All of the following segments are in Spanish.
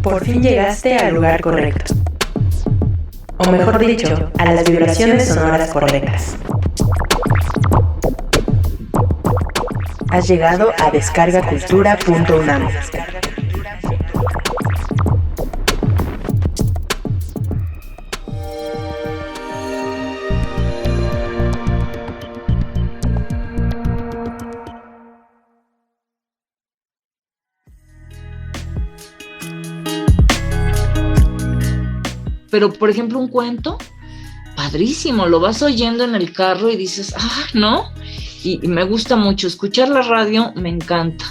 Por fin llegaste al lugar correcto. O mejor dicho, a las vibraciones sonoras correctas. Has llegado a descargacultura.unam. Pero, por ejemplo, un cuento, padrísimo, lo vas oyendo en el carro y dices, ¿no? Y me gusta mucho. Escuchar la radio, me encanta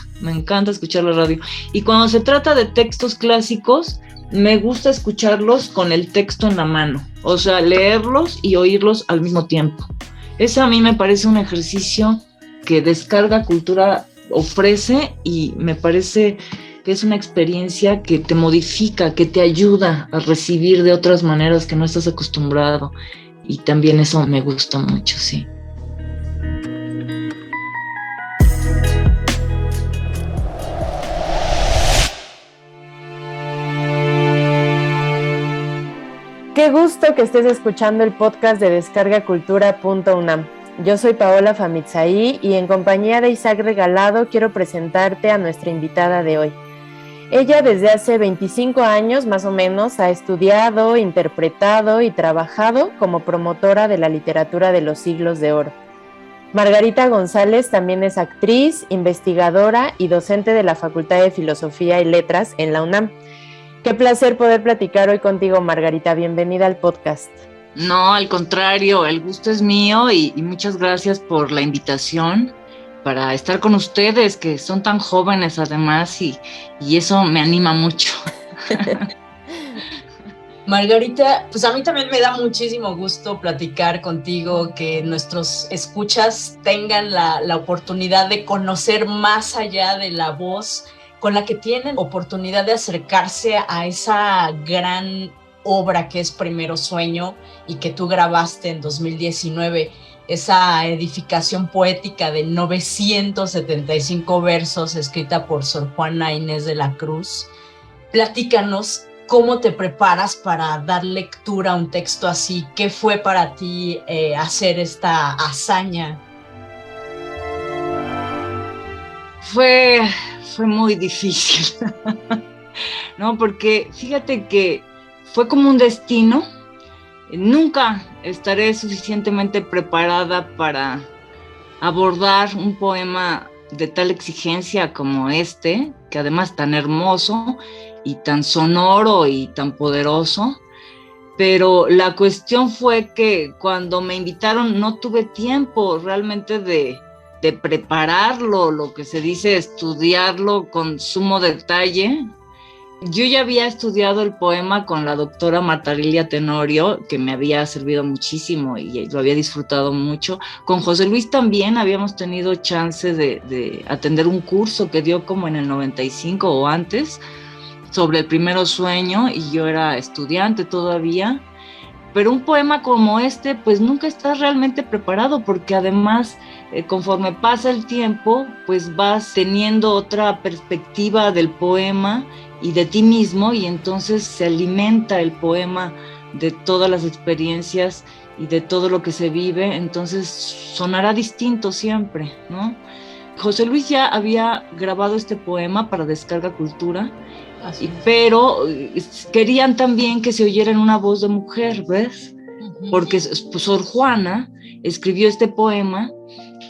escuchar la radio. Y cuando se trata de textos clásicos, me gusta escucharlos con el texto en la mano. O sea, leerlos y oírlos al mismo tiempo. Eso a mí me parece un ejercicio que Descarga Cultura ofrece y me parece que es una experiencia que te modifica, que te ayuda a recibir de otras maneras que no estás acostumbrado. Y también eso me gusta mucho, sí. Qué gusto que estés escuchando el podcast de descargacultura.unam. Yo soy Paola Famizzaí y en compañía de Isaac Regalado quiero presentarte a nuestra invitada de hoy. Ella desde hace 25 años más o menos ha estudiado, interpretado y trabajado como promotora de la literatura de los siglos de oro. Margarita González también es actriz, investigadora y docente de la Facultad de Filosofía y Letras en la UNAM. Qué placer poder platicar hoy contigo, Margarita. Bienvenida al podcast. No, al contrario, el gusto es mío y muchas gracias por la invitación para estar con ustedes, que son tan jóvenes además, y eso me anima mucho. Margarita, pues a mí también me da muchísimo gusto platicar contigo, que nuestros escuchas tengan la oportunidad de conocer más allá de la voz con la que tienen oportunidad de acercarse a esa gran obra que es Primero Sueño y que tú grabaste en 2019, esa edificación poética de 975 versos escrita por Sor Juana Inés de la Cruz. Platícanos cómo te preparas para dar lectura a un texto así. ¿Qué fue para ti hacer esta hazaña? Fue muy difícil, ¿no? Porque fíjate que fue como un destino. Nunca estaré suficientemente preparada para abordar un poema de tal exigencia como este, que además tan hermoso y tan sonoro y tan poderoso. Pero la cuestión fue que cuando me invitaron no tuve tiempo realmente de prepararlo, lo que se dice estudiarlo con sumo detalle. Yo ya había estudiado el poema con la doctora Marta Lilia Tenorio, que me había servido muchísimo y lo había disfrutado mucho. Con José Luis también habíamos tenido chance de atender un curso que dio como en el 95 o antes, sobre el Primero Sueño, y yo era estudiante todavía. Pero un poema como este, pues nunca estás realmente preparado, porque además, conforme pasa el tiempo, pues vas teniendo otra perspectiva del poema y de ti mismo, y entonces se alimenta el poema de todas las experiencias y de todo lo que se vive, entonces sonará distinto siempre, ¿no? José Luis ya había grabado este poema para Descarga Cultura, pero querían también que se oyera en una voz de mujer, ¿ves? Porque Sor Juana escribió este poema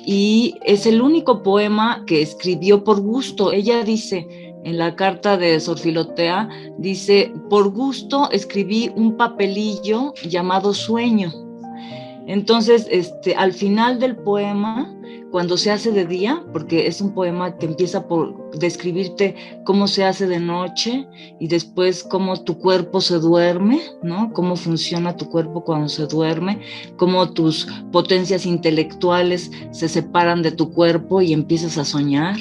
y es el único poema que escribió por gusto. Ella dice en la carta de Sor Filotea, dice: por gusto escribí un papelillo llamado Sueño. Entonces, al final del poema, cuando se hace de día, porque es un poema que empieza por describirte cómo se hace de noche y después cómo tu cuerpo se duerme, ¿no? Cómo funciona tu cuerpo cuando se duerme, cómo tus potencias intelectuales se separan de tu cuerpo y empiezas a soñar.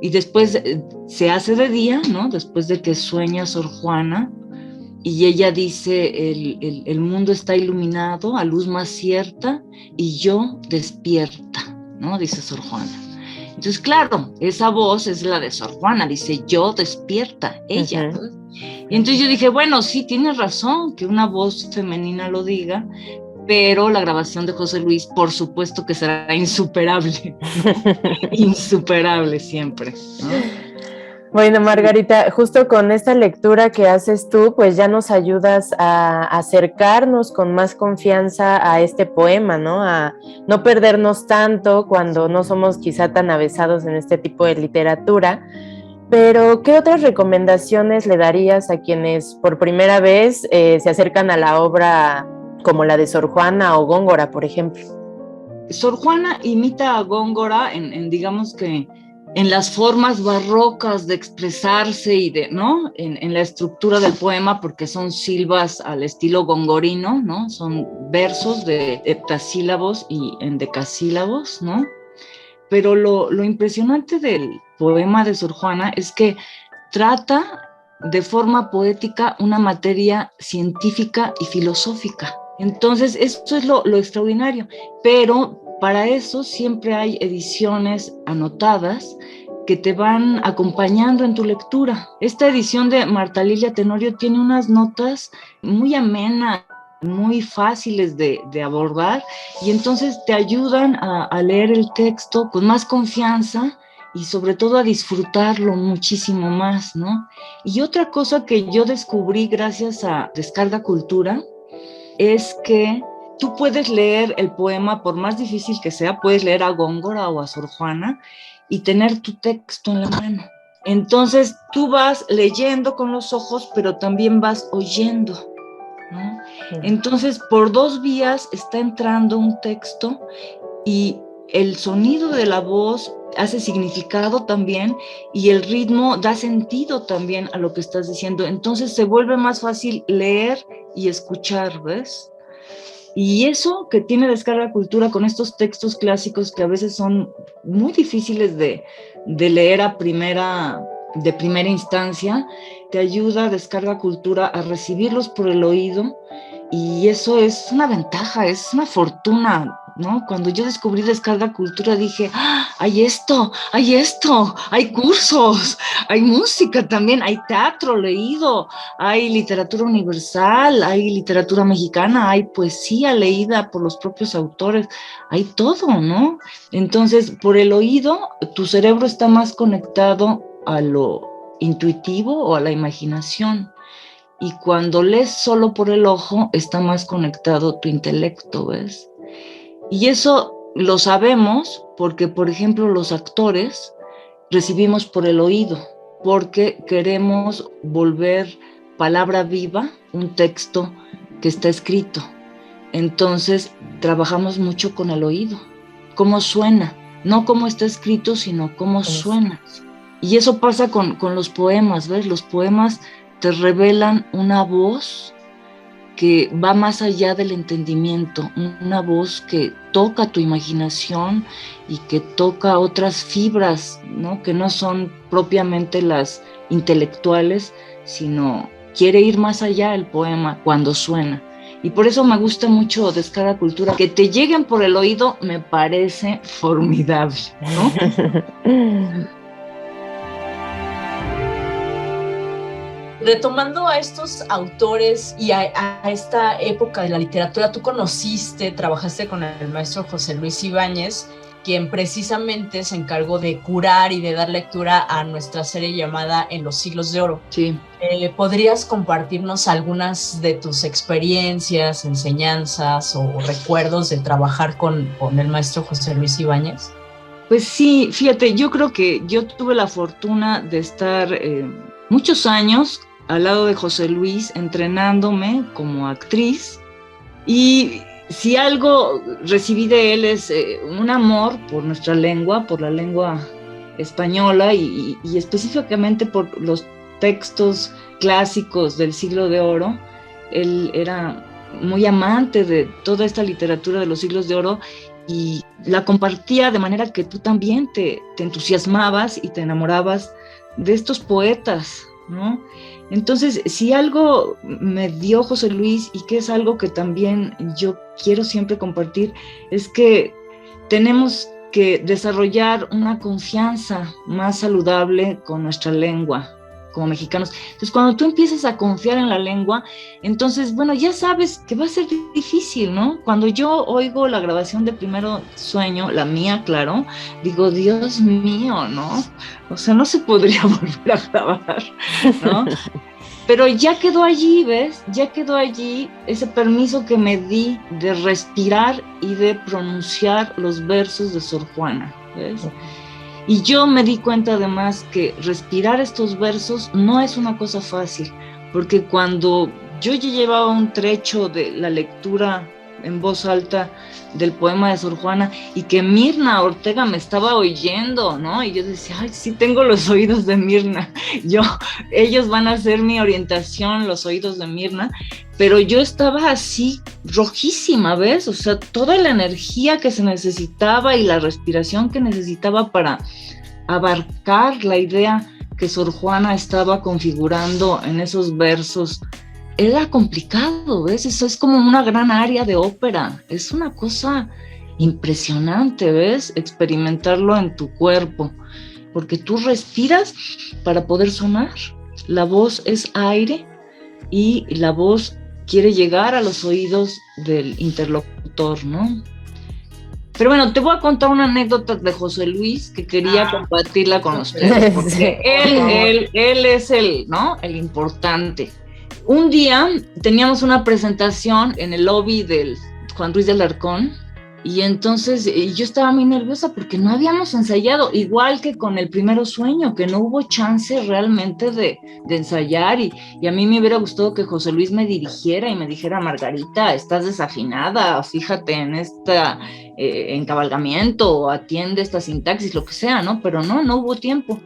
Y después se hace de día, ¿no? Después de que sueña Sor Juana, y ella dice: el mundo está iluminado a luz más cierta y yo despierta, ¿no? Dice Sor Juana. Entonces, claro, esa voz es la de Sor Juana, dice, yo despierta, ella. Uh-huh. Y entonces yo dije, bueno, sí, tienes razón que una voz femenina lo diga, pero la grabación de José Luis, por supuesto que será insuperable, insuperable siempre, ¿no? Bueno, Margarita, justo con esta lectura que haces tú, pues ya nos ayudas a acercarnos con más confianza a este poema, ¿no? A no perdernos tanto cuando no somos quizá tan avesados en este tipo de literatura. Pero, ¿qué otras recomendaciones le darías a quienes por primera vez se acercan a la obra como la de Sor Juana o Góngora, por ejemplo? Sor Juana imita a Góngora digamos que en las formas barrocas de expresarse y ¿no? En la estructura del poema, porque son silbas al estilo gongorino, ¿no? Son versos de heptasílabos y endecasílabos, ¿no? Pero lo impresionante del poema de Sor Juana es que trata de forma poética una materia científica y filosófica. Entonces, esto es lo extraordinario, pero para eso siempre hay ediciones anotadas que te van acompañando en tu lectura. Esta edición de Marta Lilia Tenorio tiene unas notas muy amenas, muy fáciles de abordar, y entonces te ayudan a leer el texto con más confianza y sobre todo a disfrutarlo muchísimo más, ¿no? Y otra cosa que yo descubrí gracias a Descarga Cultura es que tú puedes leer el poema, por más difícil que sea, puedes leer a Góngora o a Sor Juana y tener tu texto en la mano. Entonces tú vas leyendo con los ojos, pero también vas oyendo, ¿no? Entonces, por dos vías está entrando un texto y el sonido de la voz hace significado también y el ritmo da sentido también a lo que estás diciendo. Entonces se vuelve más fácil leer y escuchar, ¿ves? Y eso que tiene Descarga Cultura con estos textos clásicos que a veces son muy difíciles de leer de primera instancia, te ayuda Descarga Cultura a recibirlos por el oído, y eso es una ventaja, es una fortuna, ¿no? Cuando yo descubrí Descarga Cultura dije, ¡ah, hay esto, hay cursos, hay música también, hay teatro leído, hay literatura universal, hay literatura mexicana, hay poesía leída por los propios autores, hay todo, ¿no? Entonces, por el oído, tu cerebro está más conectado a lo intuitivo o a la imaginación. Y cuando lees solo por el ojo, está más conectado tu intelecto, ¿ves? Y eso lo sabemos porque, por ejemplo, los actores recibimos por el oído, porque queremos volver palabra viva un texto que está escrito. Entonces, trabajamos mucho con el oído. Cómo suena, no cómo está escrito, sino cómo suena. Y eso pasa con los poemas, ¿ves? Los poemas te revelan una voz que va más allá del entendimiento, una voz que toca tu imaginación y que toca otras fibras, ¿no? Que no son propiamente las intelectuales, sino quiere ir más allá el poema cuando suena. Y por eso me gusta mucho Descarga Cultura. Que te lleguen por el oído me parece formidable, ¿no? Retomando a estos autores y a esta época de la literatura, tú trabajaste con el maestro José Luis Ibáñez, quien precisamente se encargó de curar y de dar lectura a nuestra serie llamada En los siglos de oro. Sí. ¿Podrías compartirnos algunas de tus experiencias, enseñanzas o recuerdos de trabajar con el maestro José Luis Ibáñez? Pues sí, fíjate, yo creo que yo tuve la fortuna de estar muchos años al lado de José Luis entrenándome como actriz, y si algo recibí de él es un amor por nuestra lengua, por la lengua española y específicamente por los textos clásicos del siglo de oro. Él era muy amante de toda esta literatura de los siglos de oro y la compartía de manera que tú también te entusiasmabas y te enamorabas de estos poetas, ¿no? Entonces, si algo me dio José Luis, y que es algo que también yo quiero siempre compartir, es que tenemos que desarrollar una confianza más saludable con nuestra lengua como mexicanos. Entonces, cuando tú empiezas a confiar en la lengua, entonces, bueno, ya sabes que va a ser difícil, ¿no? Cuando yo oigo la grabación de Primero Sueño, la mía, claro, digo, Dios mío, ¿no? O sea, no se podría volver a grabar, ¿no? Pero ya quedó allí, ¿ves? Ya quedó allí ese permiso que me di de respirar y de pronunciar los versos de Sor Juana, ¿ves? Y yo me di cuenta además que respirar estos versos no es una cosa fácil, porque cuando yo ya llevaba un trecho de la lectura en voz alta del poema de Sor Juana y que Mirna Ortega me estaba oyendo, ¿no? Y yo decía, ay, sí tengo los oídos de Mirna, ellos van a hacer mi orientación, los oídos de Mirna, pero yo estaba así rojísima, ¿ves? O sea, toda la energía que se necesitaba y la respiración que necesitaba para abarcar la idea que Sor Juana estaba configurando en esos versos era complicado, ¿ves? Eso es como una gran área de ópera, es una cosa impresionante, ¿ves? Experimentarlo en tu cuerpo, porque tú respiras para poder sonar, la voz es aire y la voz quiere llegar a los oídos del interlocutor, ¿no? Pero bueno, te voy a contar una anécdota de José Luis que quería compartirla con ustedes, porque él es el, ¿no? El importante. Un día teníamos una presentación en el lobby del Juan Ruiz de Alarcón y entonces yo estaba muy nerviosa porque no habíamos ensayado, igual que con el Primero Sueño, que no hubo chance realmente de ensayar y a mí me hubiera gustado que José Luis me dirigiera y me dijera, Margarita, estás desafinada, fíjate en esta encabalgamiento o atiende esta sintaxis, lo que sea, ¿no? Pero no hubo tiempo.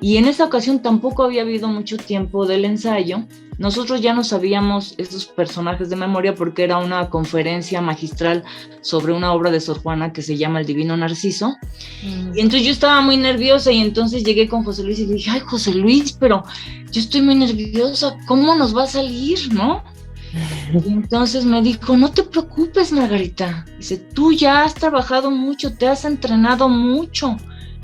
Y en esa ocasión tampoco había habido mucho tiempo del ensayo. Nosotros ya no sabíamos esos personajes de memoria porque era una conferencia magistral sobre una obra de Sor Juana que se llama El Divino Narciso. Y entonces yo estaba muy nerviosa y entonces llegué con José Luis y le dije, ay, José Luis, pero yo estoy muy nerviosa, ¿cómo nos va a salir, no? Y entonces me dijo, no te preocupes, Margarita. Dice, tú ya has trabajado mucho, te has entrenado mucho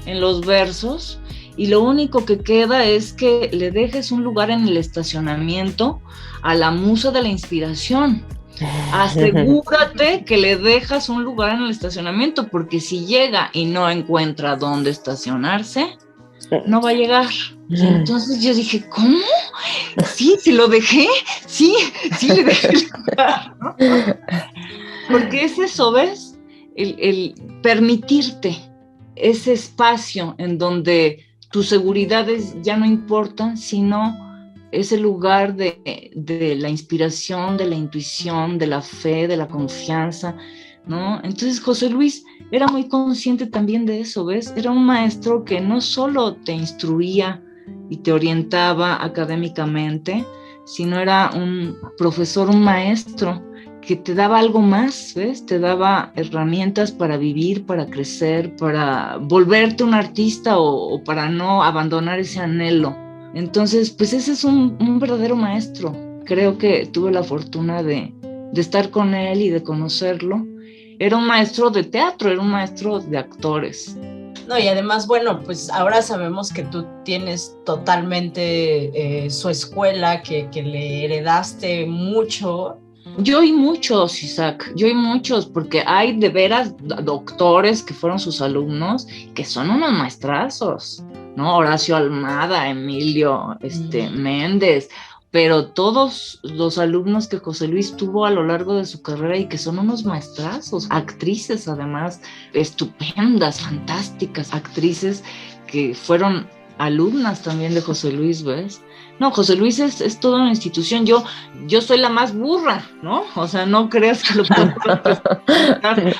en los versos y lo único que queda es que le dejes un lugar en el estacionamiento a la musa de la inspiración. Asegúrate que le dejas un lugar en el estacionamiento, porque si llega y no encuentra dónde estacionarse, no va a llegar. Y entonces yo dije, ¿cómo? Sí lo dejé, sí le dejé el lugar, ¿no? Porque es eso, ¿ves? El permitirte ese espacio en donde tus seguridades ya no importan, sino ese lugar de la inspiración, de la intuición, de la fe, de la confianza, ¿no? Entonces José Luis era muy consciente también de eso, ¿ves? Era un maestro que no solo te instruía y te orientaba académicamente, sino era un profesor, un maestro que te daba algo más, ¿ves? Te daba herramientas para vivir, para crecer, para volverte un artista o para no abandonar ese anhelo. Entonces, pues ese es un verdadero maestro. Creo que tuve la fortuna de estar con él y de conocerlo. Era un maestro de teatro, era un maestro de actores. No, y además, bueno, pues ahora sabemos que tú tienes totalmente su escuela, que le heredaste mucho. Yo oí muchos, Isaac, porque hay de veras doctores que fueron sus alumnos, que son unos maestrazos, ¿no? Horacio Almada, Emilio Méndez, pero todos los alumnos que José Luis tuvo a lo largo de su carrera y que son unos maestrazos, actrices además, estupendas, fantásticas actrices que fueron alumnas también de José Luis, ¿ves? No, José Luis es toda una institución. Yo soy la más burra, ¿no? O sea, no creas que lo puedo representar.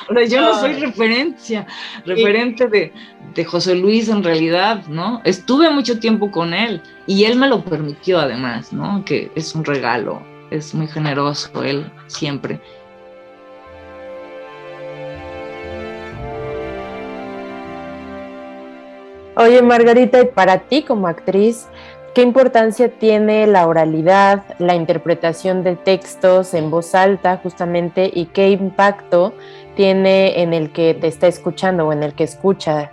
O sea, yo no soy referente de José Luis en realidad, ¿no? Estuve mucho tiempo con él y él me lo permitió además, ¿no? Que es un regalo, es muy generoso él siempre. Oye, Margarita, y para ti como actriz, ¿qué importancia tiene la oralidad, la interpretación de textos en voz alta justamente, y qué impacto tiene en el que te está escuchando o en el que escucha?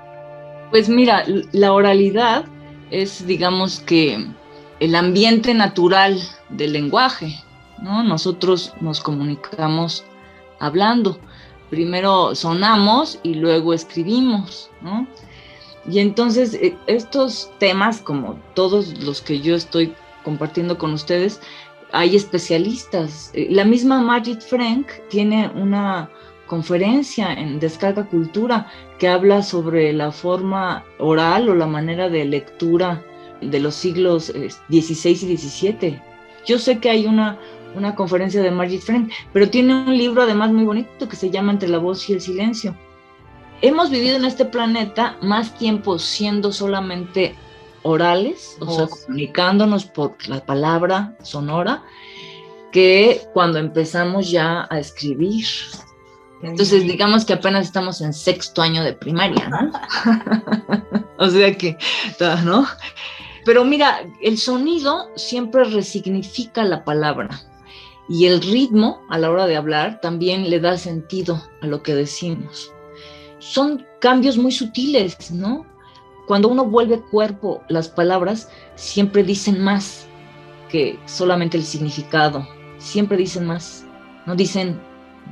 Pues mira, la oralidad es, digamos que, el ambiente natural del lenguaje, ¿no? Nosotros nos comunicamos hablando. Primero sonamos y luego escribimos, ¿no? Y entonces estos temas, como todos los que yo estoy compartiendo con ustedes, hay especialistas. La misma Margit Frank tiene una conferencia en Descarga Cultura que habla sobre la forma oral o la manera de lectura de los siglos XVI y XVII. Yo sé que hay una conferencia de Margit Frank, pero tiene un libro además muy bonito que se llama Entre la voz y el silencio. Hemos vivido en este planeta más tiempo siendo solamente orales, o sea, comunicándonos por la palabra sonora, que cuando empezamos ya a escribir. Entonces, digamos que apenas estamos en 6º año de primaria, ¿no? O sea que, ¿no? Pero mira, el sonido siempre resignifica la palabra y el ritmo a la hora de hablar también le da sentido a lo que decimos. Son cambios muy sutiles, ¿no? Cuando uno vuelve cuerpo, las palabras siempre dicen más que solamente el significado. Siempre dicen más, ¿no? Dicen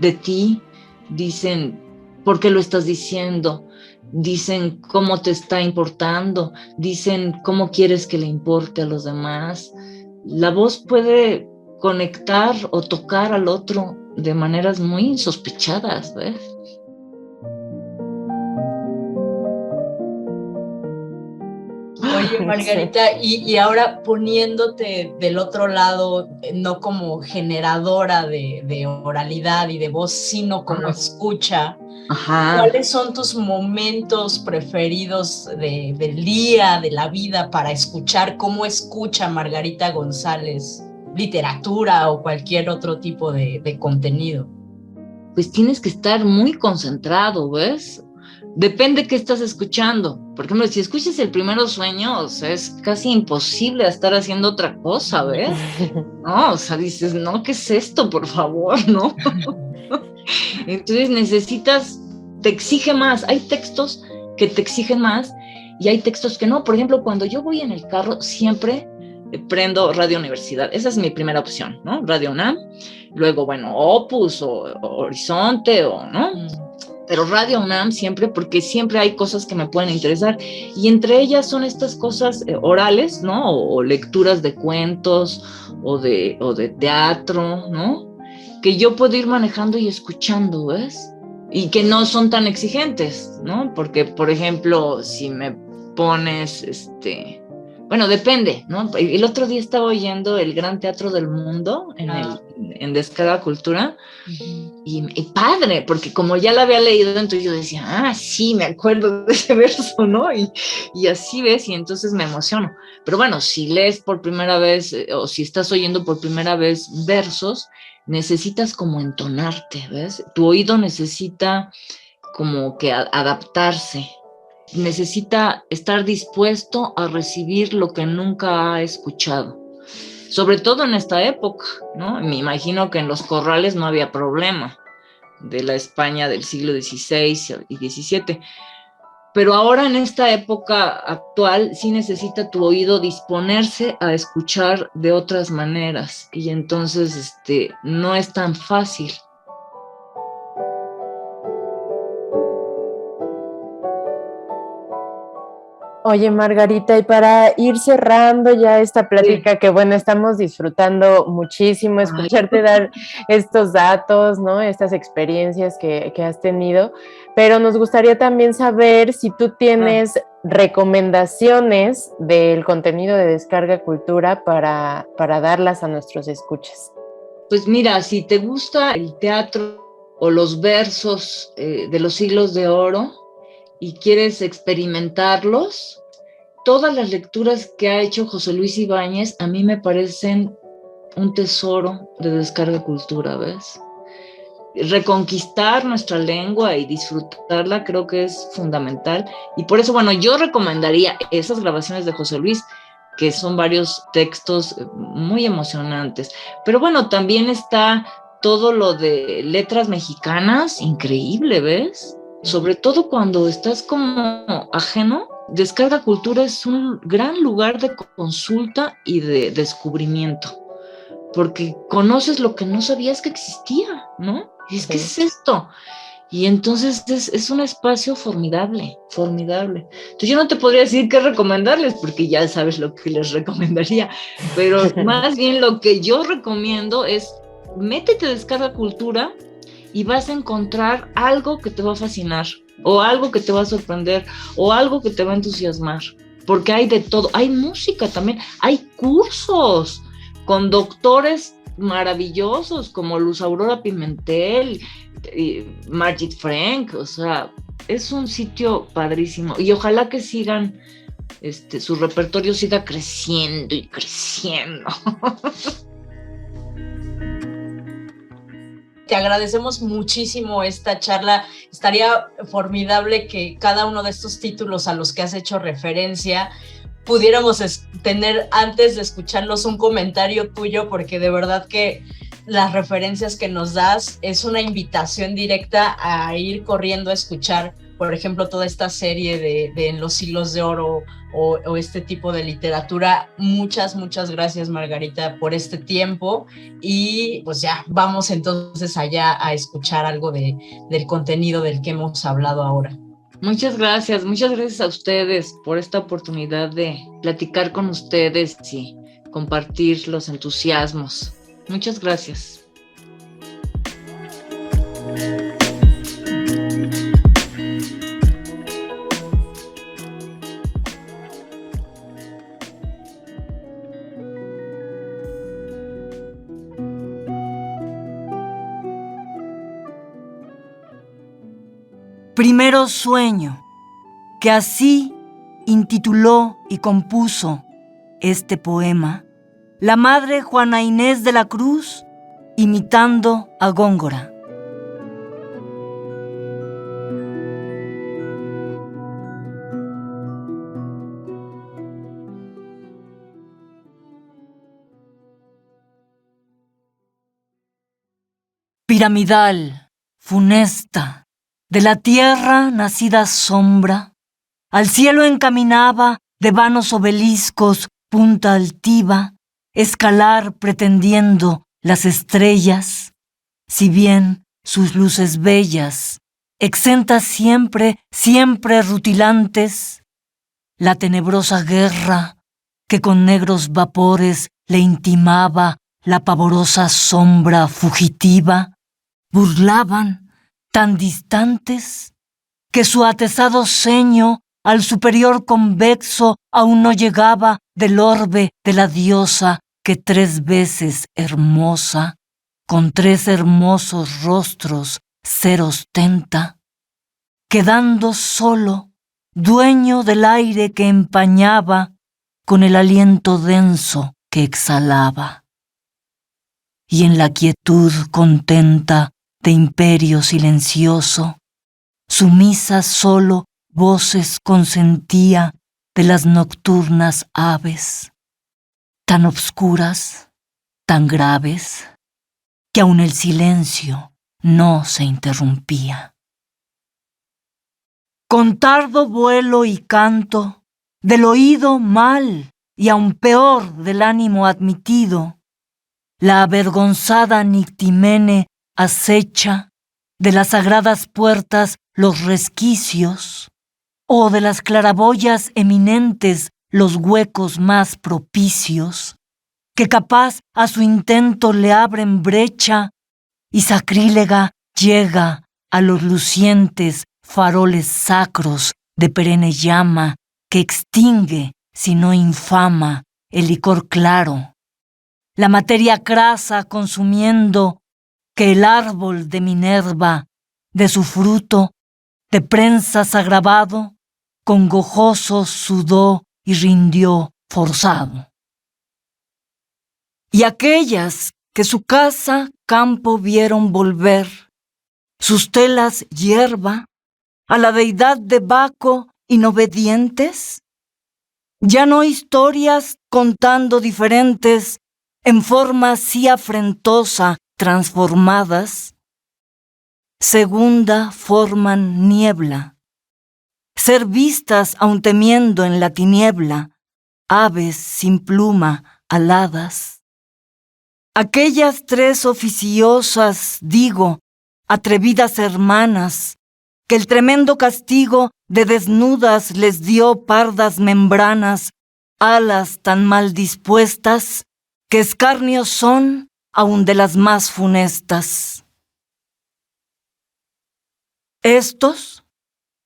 de ti, dicen por qué lo estás diciendo, dicen cómo te está importando, dicen cómo quieres que le importe a los demás. La voz puede conectar o tocar al otro de maneras muy insospechadas, ¿ves? Oye, Margarita, y ahora poniéndote del otro lado, no como generadora de oralidad y de voz, sino como escucha, ¿cuáles son tus momentos preferidos del día, de la vida, para escuchar? ¿Cómo escucha Margarita González literatura o cualquier otro tipo de contenido? Pues tienes que estar muy concentrado, ¿ves? Depende qué estás escuchando. Por ejemplo, si escuchas El Primero Sueño, o sea, es casi imposible estar haciendo otra cosa, ¿ves? No, o sea, dices, no, ¿qué es esto? Por favor, ¿no? Entonces te exige más. Hay textos que te exigen más y hay textos que no. Por ejemplo, cuando yo voy en el carro, siempre prendo Radio Universidad. Esa es mi primera opción, ¿no? Radio UNAM. Luego, bueno, Opus o Horizonte, o, ¿no? Pero Radio UNAM siempre, porque siempre hay cosas que me pueden interesar, y entre ellas son estas cosas orales, ¿no? O lecturas de cuentos o de teatro, ¿no? Que yo puedo ir manejando y escuchando, ¿ves? Y que no son tan exigentes, ¿no? Porque, por ejemplo, si me pones, bueno, depende, ¿no? El otro día estaba oyendo el Gran Teatro del Mundo en Descarga Cultura, y padre, porque como ya la había leído, entonces yo decía, sí, me acuerdo de ese verso, ¿no? Y así ves, y entonces me emociono. Pero bueno, si lees por primera vez, o si estás oyendo por primera vez versos, necesitas como entonarte, ¿ves? Tu oído necesita como que adaptarse. Necesita estar dispuesto a recibir lo que nunca ha escuchado, sobre todo en esta época, ¿no? Me imagino que en los corrales no había problema de la España del siglo XVI y XVII, pero ahora en esta época actual sí necesita tu oído disponerse a escuchar de otras maneras, y entonces no es tan fácil. Oye, Margarita, y para ir cerrando ya esta plática, que bueno, estamos disfrutando muchísimo escucharte dar estos datos, ¿no? Estas experiencias que has tenido, pero nos gustaría también saber si tú tienes recomendaciones del contenido de Descarga Cultura para darlas a nuestros escuchas. Pues mira, si te gusta el teatro o los versos de los siglos de oro, y quieres experimentarlos, todas las lecturas que ha hecho José Luis Ibáñez a mí me parecen un tesoro de Descarga Cultura, ¿ves? Reconquistar nuestra lengua y disfrutarla creo que es fundamental, y por eso, bueno, yo recomendaría esas grabaciones de José Luis, que son varios textos muy emocionantes. Pero bueno, también está todo lo de letras mexicanas, increíble, ¿ves? Sobre todo cuando estás como ajeno, Descarga Cultura es un gran lugar de consulta y de descubrimiento, porque conoces lo que no sabías que existía, ¿no? Y es, ¿qué es esto? Y entonces es un espacio formidable, formidable. Entonces yo no te podría decir qué recomendarles, porque ya sabes lo que les recomendaría, pero más bien lo que yo recomiendo es métete a Descarga Cultura y vas a encontrar algo que te va a fascinar, o algo que te va a sorprender, o algo que te va a entusiasmar, porque hay de todo. Hay música también, hay cursos con doctores maravillosos como Luz Aurora Pimentel, Margit Frank, o sea, es un sitio padrísimo, y ojalá que sigan, su repertorio siga creciendo y creciendo. Te agradecemos muchísimo esta charla. Estaría formidable que cada uno de estos títulos a los que has hecho referencia pudiéramos tener, antes de escucharlos, un comentario tuyo, porque de verdad que las referencias que nos das es una invitación directa a ir corriendo a escuchar, por ejemplo, toda esta serie de En los siglos de oro o este tipo de literatura. Muchas gracias, Margarita, por este tiempo, y pues ya vamos entonces allá a escuchar algo del contenido del que hemos hablado ahora. Muchas gracias a ustedes por esta oportunidad de platicar con ustedes y compartir los entusiasmos. Muchas gracias. Primero sueño, que así intituló y compuso este poema la madre Juana Inés de la Cruz, imitando a Góngora. Piramidal, funesta, de la tierra nacida sombra, al cielo encaminaba de vanos obeliscos punta altiva, escalar pretendiendo las estrellas, si bien sus luces bellas, exentas siempre rutilantes, la tenebrosa guerra que con negros vapores le intimaba la pavorosa sombra fugitiva, burlaban tan distantes que su atezado ceño al superior convexo aún no llegaba del orbe de la diosa que 3 veces hermosa, con 3 hermosos rostros ser ostenta, quedando solo, dueño del aire que empañaba con el aliento denso que exhalaba. Y en la quietud contenta de imperio silencioso, sumisa solo voces consentía de las nocturnas aves, tan obscuras, tan graves, que aun el silencio no se interrumpía. Con tardo vuelo y canto, del oído mal y aun peor del ánimo admitido, la avergonzada Nictimene acecha de las sagradas puertas los resquicios, o de las claraboyas eminentes los huecos más propicios, que capaz a su intento le abren brecha, y sacrílega llega a los lucientes faroles sacros de perenne llama que extingue, si no infama, el licor claro, la materia crasa consumiendo, que el árbol de Minerva, de su fruto, de prensas agravado, con gojoso sudó y rindió forzado. Y aquellas que su casa campo vieron volver, sus telas hierba, a la deidad de Baco inobedientes, ya no historias contando diferentes, en forma sí afrentosa transformadas, segunda forman niebla, ser vistas aun temiendo en la tiniebla, aves sin pluma aladas. Aquellas tres oficiosas, digo, atrevidas hermanas, que el tremendo castigo de desnudas les dio pardas membranas, alas tan mal dispuestas, que escarnios son aun de las más funestas. Estos,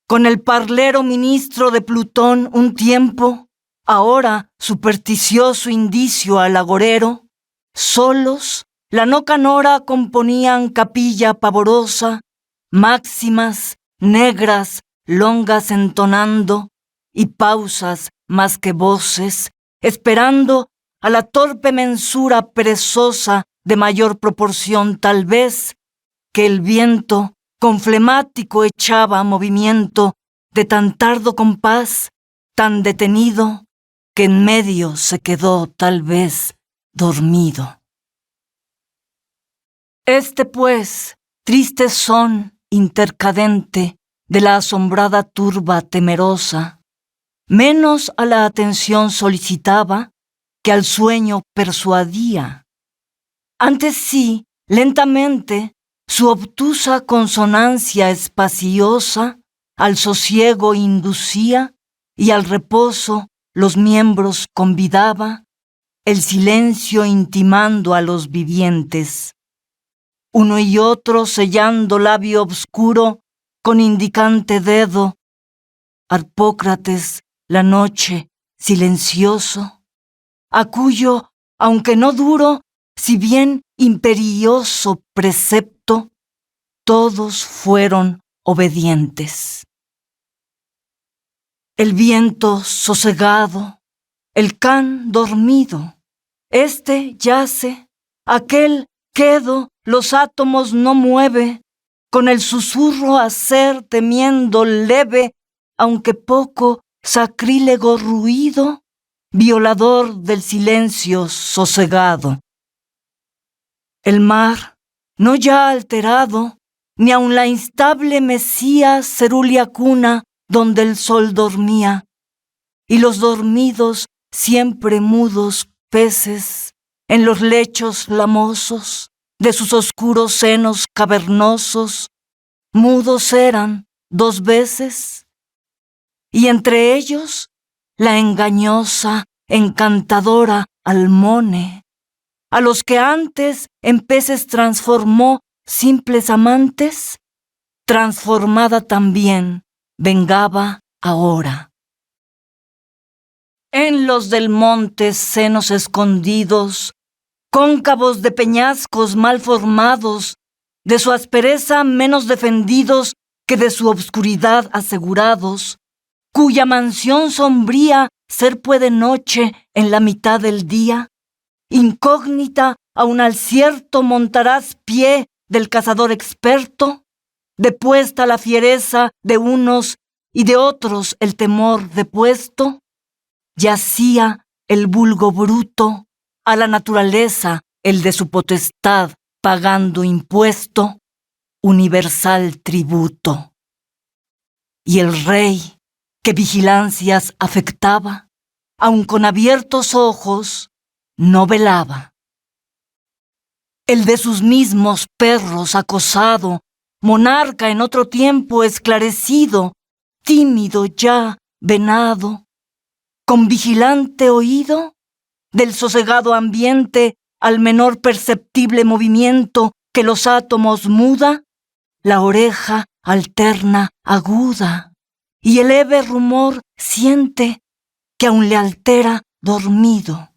con el parlero ministro de Plutón un tiempo, ahora supersticioso indicio al agorero, solos la no canora componían capilla pavorosa, máximas, negras, longas entonando, y pausas más que voces, esperando a la torpe mensura perezosa de mayor proporción tal vez, que el viento con flemático echaba movimiento de tan tardo compás, tan detenido, que en medio se quedó tal vez dormido. Este pues, triste son intercadente de la asombrada turba temerosa, menos a la atención solicitaba que al sueño persuadía. Antes sí, lentamente, su obtusa consonancia espaciosa al sosiego inducía y al reposo los miembros convidaba, el silencio intimando a los vivientes. Uno y otro sellando labio obscuro con indicante dedo, Harpócrates la noche silencioso, a cuyo, aunque no duro, si bien imperioso precepto, todos fueron obedientes. El viento sosegado, el can dormido, este yace, aquel quedo, los átomos no mueve, con el susurro hacer temiendo leve, aunque poco sacrílego ruido, violador del silencio sosegado. El mar, no ya alterado, ni aun la instable mesía cerúlea cuna donde el sol dormía, y los dormidos siempre mudos peces en los lechos lamosos de sus oscuros senos cavernosos, mudos eran 2 veces, y entre ellos la engañosa, encantadora Almone, a los que antes en peces transformó simples amantes, transformada también vengaba ahora. En los del monte senos escondidos, cóncavos de peñascos mal formados, de su aspereza menos defendidos que de su obscuridad asegurados, cuya mansión sombría ser puede noche en la mitad del día, incógnita aun al cierto montarás pie del cazador experto, depuesta la fiereza de unos y de otros el temor depuesto, yacía el vulgo bruto, a la naturaleza el de su potestad pagando impuesto, universal tributo. Y el rey, que vigilancias afectaba, aun con abiertos ojos, no velaba. El de sus mismos perros acosado, monarca en otro tiempo esclarecido, tímido ya, venado, con vigilante oído, del sosegado ambiente al menor perceptible movimiento que los átomos muda, la oreja alterna aguda, y el leve rumor siente que aún le altera dormido.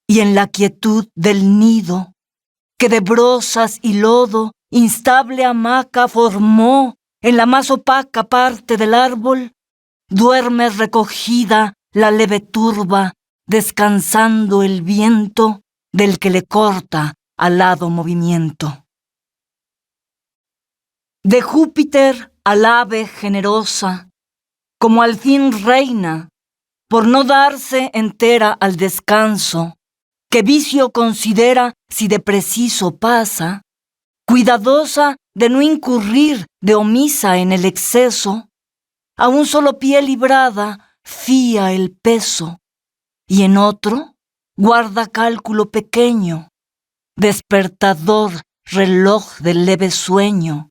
Y en la quietud del nido, que de brozas y lodo instable hamaca formó en la más opaca parte del árbol, duerme recogida la leve turba, descansando el viento del que le corta alado movimiento. De Júpiter al ave generosa, como al fin reina, por no darse entera al descanso, que vicio considera si de preciso pasa, cuidadosa de no incurrir de omisa en el exceso, a un solo pie librada fía el peso, y en otro guarda cálculo pequeño, despertador reloj del leve sueño.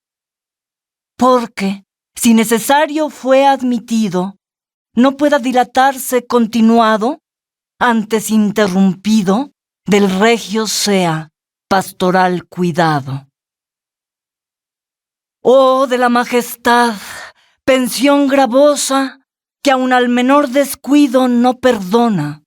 Porque, si necesario fue admitido, no pueda dilatarse continuado, antes interrumpido, del regio sea pastoral cuidado. Oh, de la majestad, pensión gravosa, que aun al menor descuido no perdona.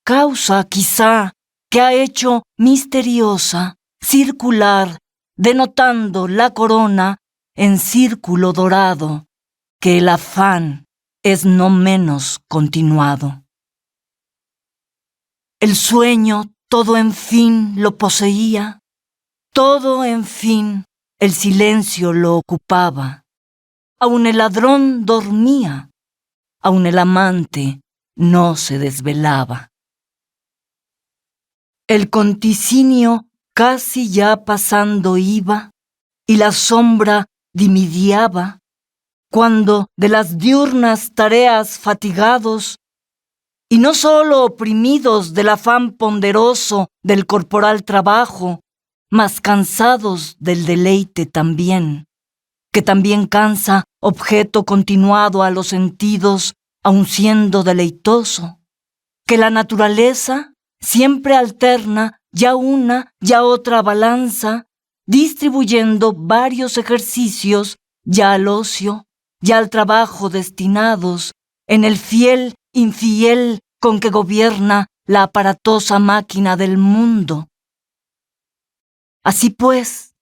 Causa, quizá, que ha hecho misteriosa, circular, denotando la corona en círculo dorado, que el afán es no menos continuado. El sueño todo en fin lo poseía, todo en fin el silencio lo ocupaba. Aun el ladrón dormía, aun el amante no se desvelaba. El conticinio casi ya pasando iba, y la sombra dimidiaba, cuando de las diurnas tareas fatigados, y no sólo oprimidos del afán ponderoso del corporal trabajo, mas cansados del deleite también, que también cansa objeto continuado a los sentidos, aun siendo deleitoso, que la naturaleza siempre alterna ya una, ya otra balanza, distribuyendo varios ejercicios ya al ocio, ya al trabajo destinados, en el fiel infiel con que gobierna la aparatosa máquina del mundo. Así pues,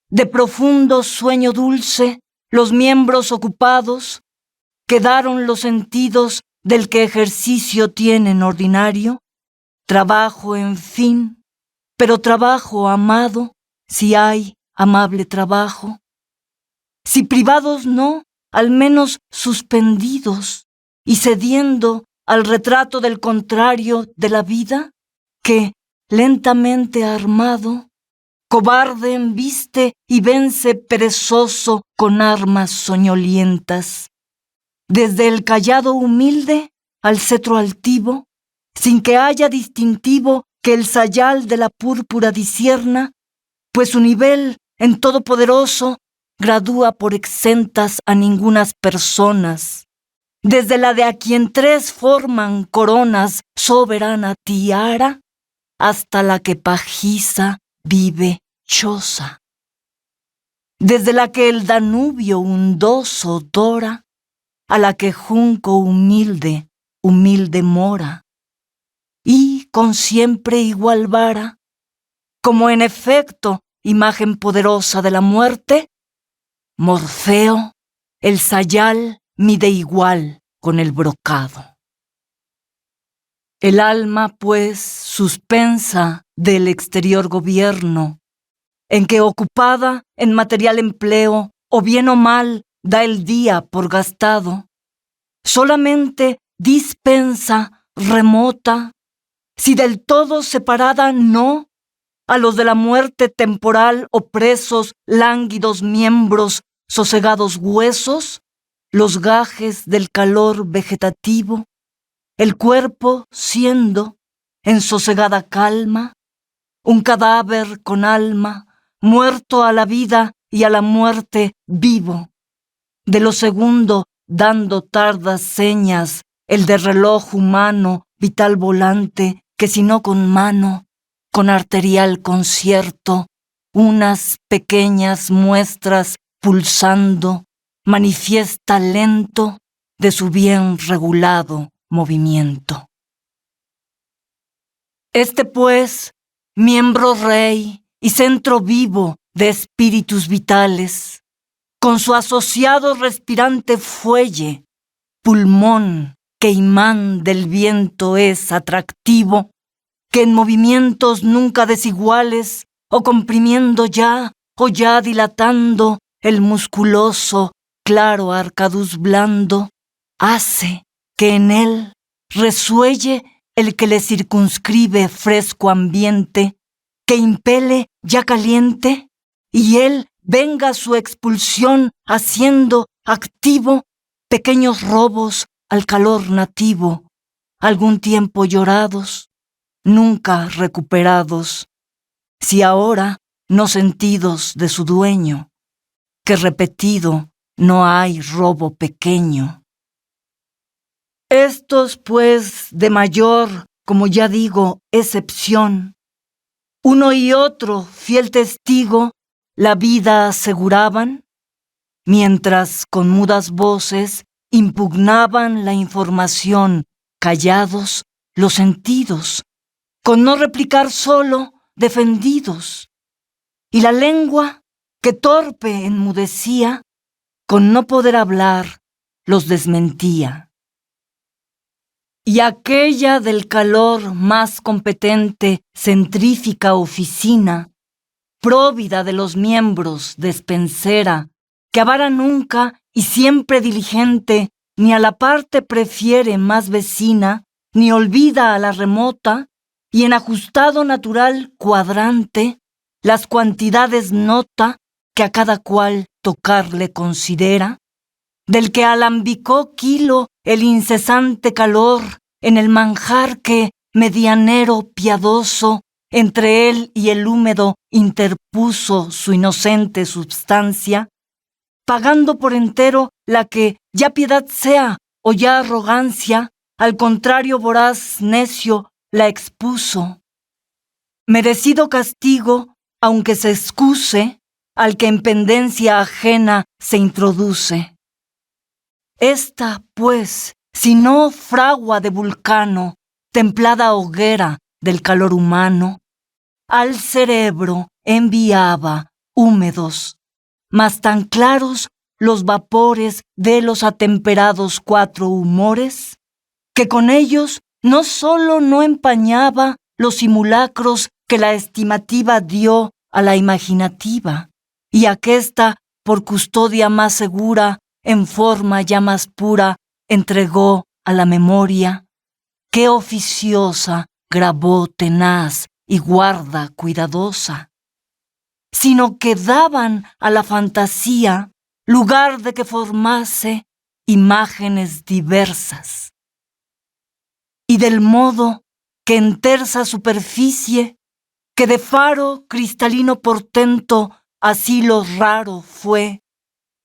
de profundo sueño dulce, los miembros ocupados, quedaron los sentidos del que ejercicio tienen ordinario, trabajo en fin, pero trabajo amado, si hay amable trabajo. Si privados no, al menos suspendidos y cediendo al retrato del contrario de la vida, que, lentamente armado, cobarde embiste y vence perezoso con armas soñolientas. Desde el cayado humilde al cetro altivo, sin que haya distintivo que el sayal de la púrpura discierna, pues su nivel en todopoderoso gradúa por exentas a ningunas personas, desde la de a quien tres forman coronas soberana tiara, hasta la que pajiza vive choza, desde la que el Danubio undoso dora, a la que junco humilde mora, y con siempre igual vara, como en efecto imagen poderosa de la muerte, Morfeo, el sayal mide igual con el brocado. El alma, pues, suspensa del exterior gobierno, en que ocupada en material empleo, o bien o mal, da el día por gastado, solamente dispensa remota, si del todo separada no, a los de la muerte temporal opresos, lánguidos miembros, sosegados huesos, los gajes del calor vegetativo, el cuerpo siendo, en sosegada calma, un cadáver con alma, muerto a la vida y a la muerte vivo, de lo segundo dando tardas señas, el de reloj humano, vital volante, que si no con mano, con arterial concierto, unas pequeñas muestras pulsando, manifiesta lento de su bien regulado movimiento. Este pues, miembro rey y centro vivo de espíritus vitales, con su asociado respirante fuelle, pulmón que imán del viento es atractivo, que en movimientos nunca desiguales, o comprimiendo ya, o ya dilatando el musculoso, claro arcaduz blando, hace que en él resuelle el que le circunscribe fresco ambiente, que impele ya caliente, y él venga su expulsión haciendo activo pequeños robos al calor nativo, algún tiempo llorados, nunca recuperados, si ahora no sentidos de su dueño, que repetido no hay robo pequeño. Estos, pues, de mayor, como ya digo, excepción, uno y otro, fiel testigo, la vida aseguraban, mientras con mudas voces impugnaban la información, callados los sentidos, con no replicar solo, defendidos, y la lengua que torpe enmudecía, con no poder hablar, los desmentía. Y aquella del calor más competente, centrífica oficina, próvida de los miembros, despensera, que avara nunca y siempre diligente, ni a la parte prefiere más vecina, ni olvida a la remota, y en ajustado natural cuadrante, las cuantidades nota que a cada cual tocarle considera, del que alambicó kilo el incesante calor en el manjar que, medianero piadoso, entre él y el húmedo interpuso su inocente substancia, pagando por entero la que, ya piedad sea o ya arrogancia, al contrario voraz necio la expuso. Merecido castigo, aunque se excuse, al que en pendencia ajena se introduce. Esta, pues, si no fragua de vulcano, templada hoguera del calor humano, al cerebro enviaba húmedos, mas tan claros los vapores de los atemperados cuatro humores, que con ellos no sólo no empañaba los simulacros que la estimativa dio a la imaginativa, y aquesta, por custodia más segura, en forma ya más pura, entregó a la memoria, que oficiosa grabó tenaz y guarda cuidadosa, sino que daban a la fantasía lugar de que formase imágenes diversas. Y del modo que en tersa superficie, que de faro cristalino portento así lo raro fue,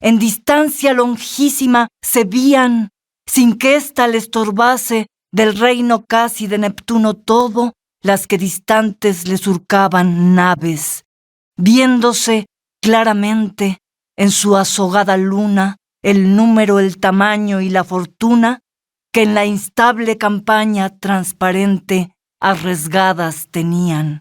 en distancia longísima se vían, sin que ésta le estorbase del reino casi de Neptuno todo, las que distantes le surcaban naves, viéndose claramente en su azogada luna el número, el tamaño y la fortuna que en la instable campaña transparente arriesgadas tenían,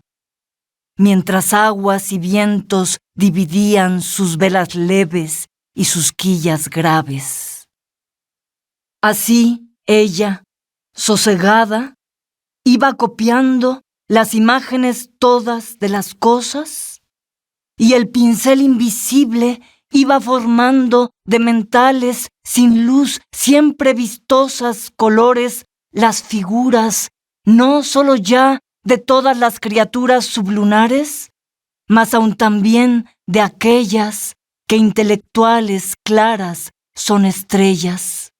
mientras aguas y vientos dividían sus velas leves y sus quillas graves. Así ella, sosegada, iba copiando las imágenes todas de las cosas, y el pincel invisible iba formando de mentales sin luz siempre vistosas colores las figuras, no solo ya de todas las criaturas sublunares, mas aún también de aquellas que intelectuales claras son estrellas,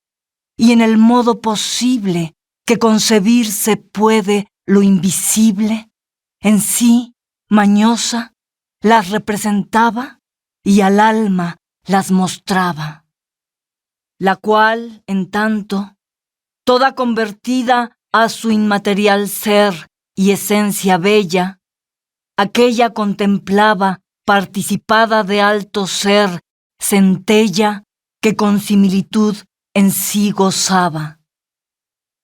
y en el modo posible que concebirse puede lo invisible, en sí, mañosa, las representaba y al alma las mostraba, la cual, en tanto, toda convertida a su inmaterial ser y esencia bella, aquella contemplaba participada de alto ser, centella que con similitud en sí gozaba,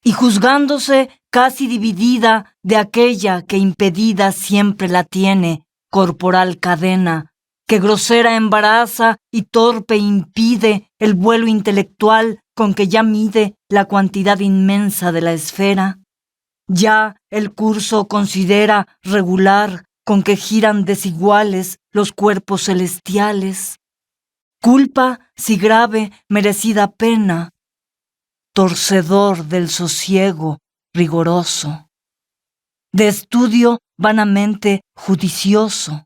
y juzgándose casi dividida de aquella que impedida siempre la tiene corporal cadena, que grosera embaraza y torpe impide el vuelo intelectual con que ya mide la cuantidad inmensa de la esfera, ya el curso considera regular con que giran desiguales los cuerpos celestiales, culpa si grave merecida pena, torcedor del sosiego rigoroso, de estudio vanamente judicioso,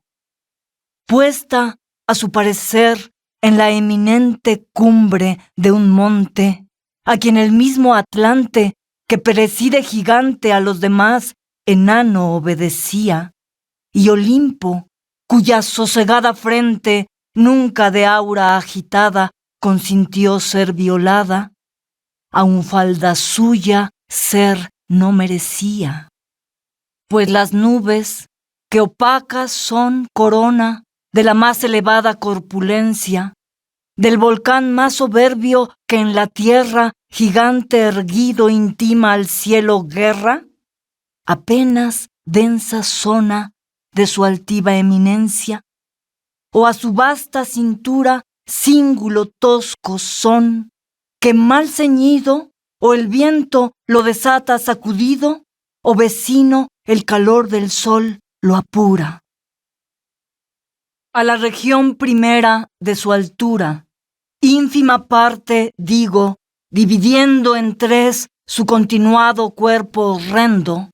puesta a su parecer en la eminente cumbre de un monte, a quien el mismo Atlante, que preside gigante a los demás, enano obedecía, y Olimpo, cuya sosegada frente, nunca de aura agitada, consintió ser violada, aun falda suya ser no merecía. Pues las nubes, que opacas son corona de la más elevada corpulencia, del volcán más soberbio que en la tierra gigante erguido intima al cielo guerra, apenas densa zona de su altiva eminencia, o a su vasta cintura cíngulo tosco son, que mal ceñido, o el viento lo desata sacudido, o vecino el calor del sol lo apura. A la región primera de su altura, ínfima parte, digo, dividiendo en tres su continuado cuerpo horrendo,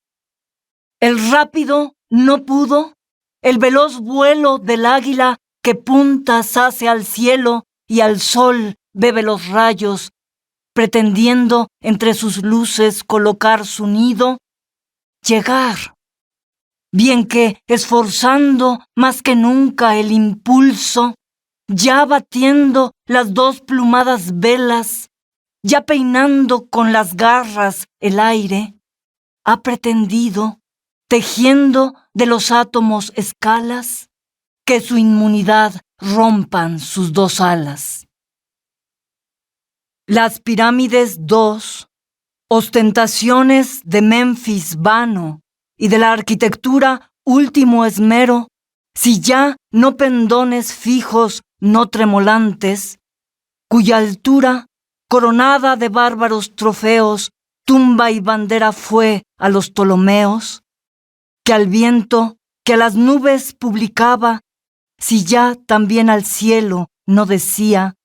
el rápido no pudo, el veloz vuelo del águila que puntas hace al cielo y al sol bebe los rayos, pretendiendo entre sus luces colocar su nido, llegar, bien que esforzando más que nunca el impulso, ya batiendo las dos plumadas velas, ya peinando con las garras el aire, ha pretendido, tejiendo de los átomos escalas, que su inmunidad rompan sus dos alas. Las pirámides dos, ostentaciones de Memphis vano y de la arquitectura último esmero, si ya no pendones fijos no tremolantes, cuya altura, coronada de bárbaros trofeos, tumba y bandera fue a los Ptolomeos, que al viento, que a las nubes publicaba, si ya también al cielo no decía,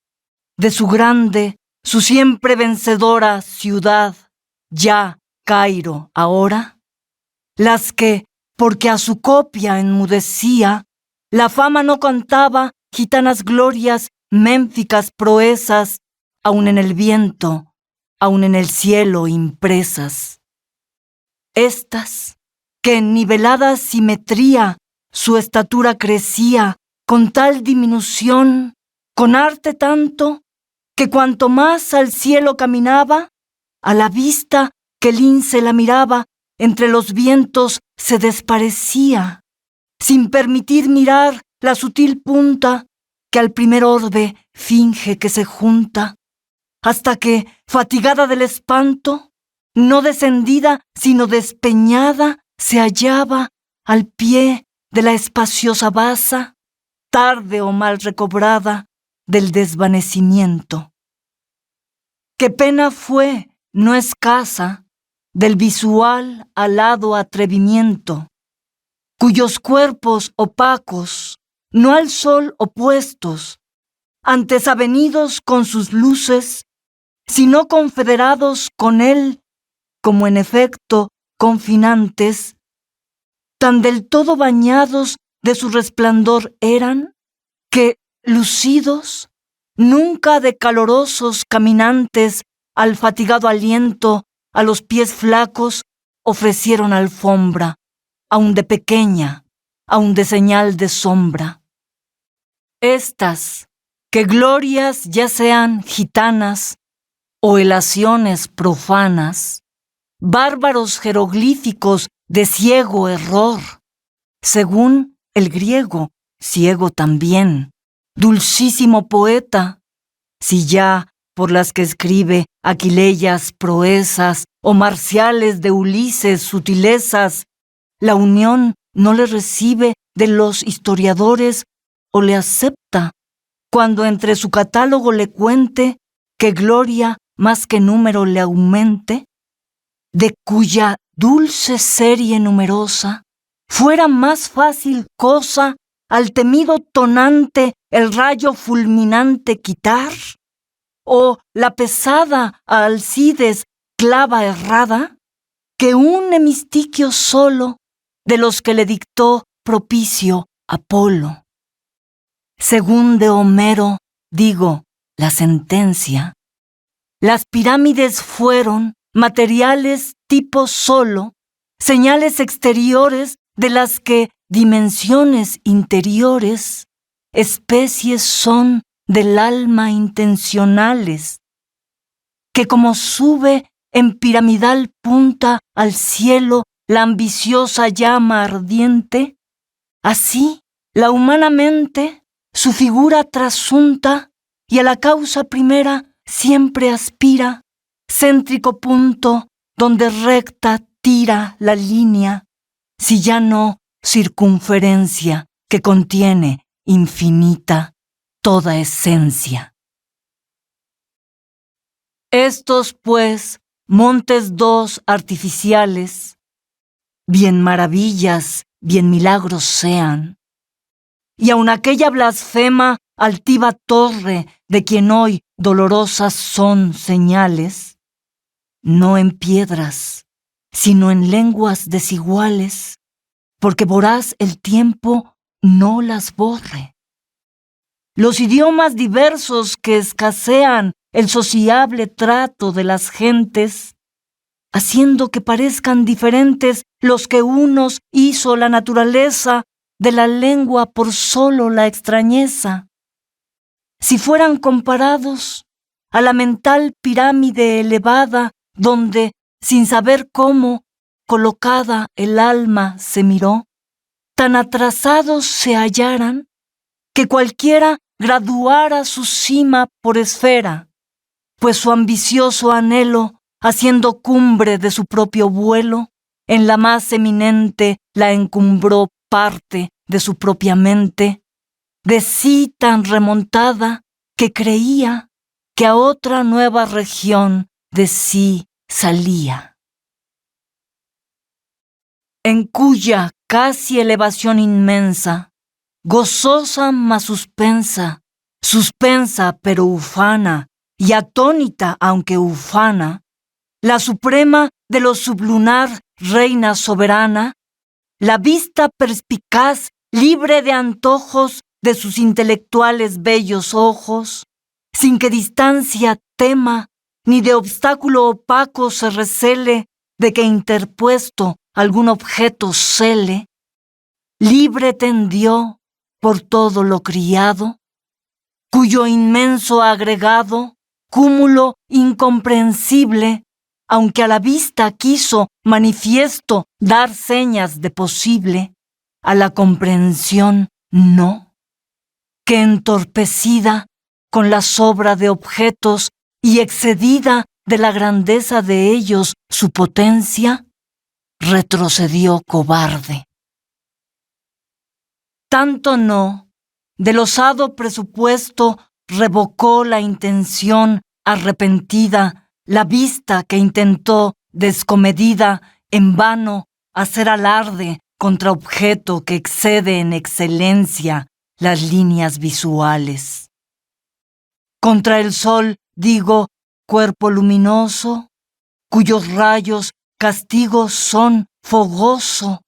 de su grande, su siempre vencedora ciudad, ya Cairo ahora, las que, porque a su copia enmudecía, la fama no contaba gitanas glorias, ménficas proezas, aun en el viento, aun en el cielo impresas. Estas, que en nivelada simetría su estatura crecía, con tal diminución, con arte tanto, que cuanto más al cielo caminaba, a la vista que el lince la miraba, entre los vientos se desparecía, sin permitir mirar la sutil punta que al primer orbe finge que se junta, hasta que, fatigada del espanto, no descendida sino despeñada, se hallaba al pie de la espaciosa basa, tarde o mal recobrada del desvanecimiento. Qué pena fue, no escasa, del visual alado atrevimiento, cuyos cuerpos opacos, no al sol opuestos, antes avenidos con sus luces, sino confederados con él, como en efecto confinantes, tan del todo bañados de su resplandor eran, que, lucidos, nunca de calorosos caminantes al fatigado aliento, a los pies flacos, ofrecieron alfombra, aun de pequeña, aun de señal de sombra. Estas, que glorias ya sean gitanas o elaciones profanas, bárbaros jeroglíficos de ciego error, según el griego, ciego también, dulcísimo poeta, si ya por las que escribe Aquileyas proezas o marciales de Ulises sutilezas, la unión no le recibe de los historiadores o le acepta, cuando entre su catálogo le cuente que gloria más que número le aumente, de cuya dulce serie numerosa fuera más fácil cosa al temido tonante el rayo fulminante quitar, o la pesada a Alcides clava errada, que un hemistiquio solo de los que le dictó propicio Apolo. Según de Homero, digo, la sentencia, las pirámides fueron materiales tipo solo, señales exteriores de las que dimensiones interiores, especies son del alma intencionales, que como sube en piramidal punta al cielo la ambiciosa llama ardiente, así la humana mente, su figura trasunta y a la causa primera siempre aspira, céntrico punto donde recta tira la línea, si ya no circunferencia que contiene infinita toda esencia. Estos, pues, montes dos artificiales, bien maravillas, bien milagros sean, y aun aquella blasfema altiva torre de quien hoy dolorosas son señales, no en piedras, sino en lenguas desiguales, porque voraz el tiempo no las borre. Los idiomas diversos que escasean el sociable trato de las gentes, haciendo que parezcan diferentes los que unos hizo la naturaleza de la lengua por solo la extrañeza. Si fueran comparados a la mental pirámide elevada donde, sin saber cómo, colocada el alma se miró, tan atrasados se hallaran que cualquiera graduara su cima por esfera, pues su ambicioso anhelo, haciendo cumbre de su propio vuelo, en la más eminente la encumbró parte de su propia mente, de sí tan remontada que creía que a otra nueva región de sí salía, en cuya casi elevación inmensa, gozosa mas suspensa, suspensa pero ufana, y atónita aunque ufana, la suprema de lo sublunar reina soberana, la vista perspicaz, libre de antojos de sus intelectuales bellos ojos, sin que distancia tema, ni de obstáculo opaco se recele, de que interpuesto algún objeto cele, libre tendió por todo lo criado, cuyo inmenso agregado, cúmulo incomprensible, aunque a la vista quiso manifiesto dar señas de posible, a la comprensión no, que entorpecida con la sobra de objetos y excedida de la grandeza de ellos su potencia, retrocedió cobarde. Tanto no, del osado presupuesto revocó la intención arrepentida, la vista que intentó descomedida en vano hacer alarde contra objeto que excede en excelencia las líneas visuales. Contra el sol, digo, cuerpo luminoso, cuyos rayos castigos son fogoso,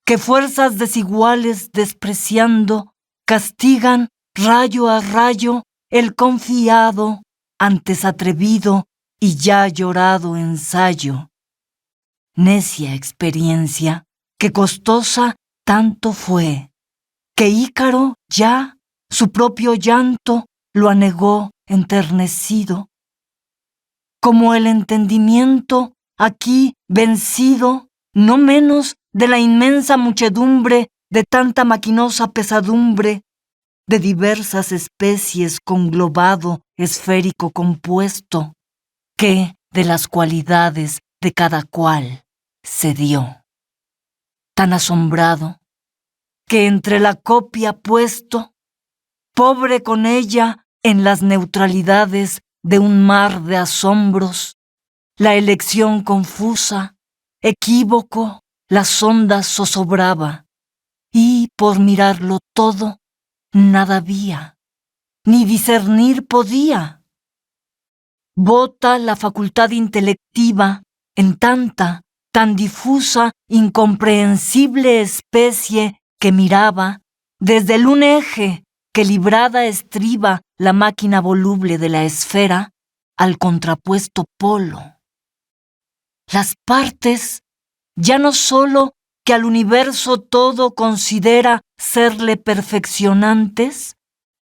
que fuerzas desiguales despreciando, castigan rayo a rayo el confiado, antes atrevido y ya llorado ensayo. Necia experiencia, que costosa tanto fue, que Ícaro ya su propio llanto lo anegó enternecido. Como el entendimiento aquí vencido, no menos de la inmensa muchedumbre de tanta maquinosa pesadumbre, de diversas especies conglobado esférico compuesto, que de las cualidades de cada cual se dio. Tan asombrado, que entre la copia puesto, pobre con ella en las neutralidades de un mar de asombros, la elección confusa, equívoco, las ondas zozobraba, y por mirarlo todo, nada había, ni discernir podía. Bota la facultad intelectiva en tanta tan difusa, incomprensible especie que miraba desde el un eje que librada estriba la máquina voluble de la esfera al contrapuesto polo. Las partes, ya no sólo que al universo todo considera serle perfeccionantes,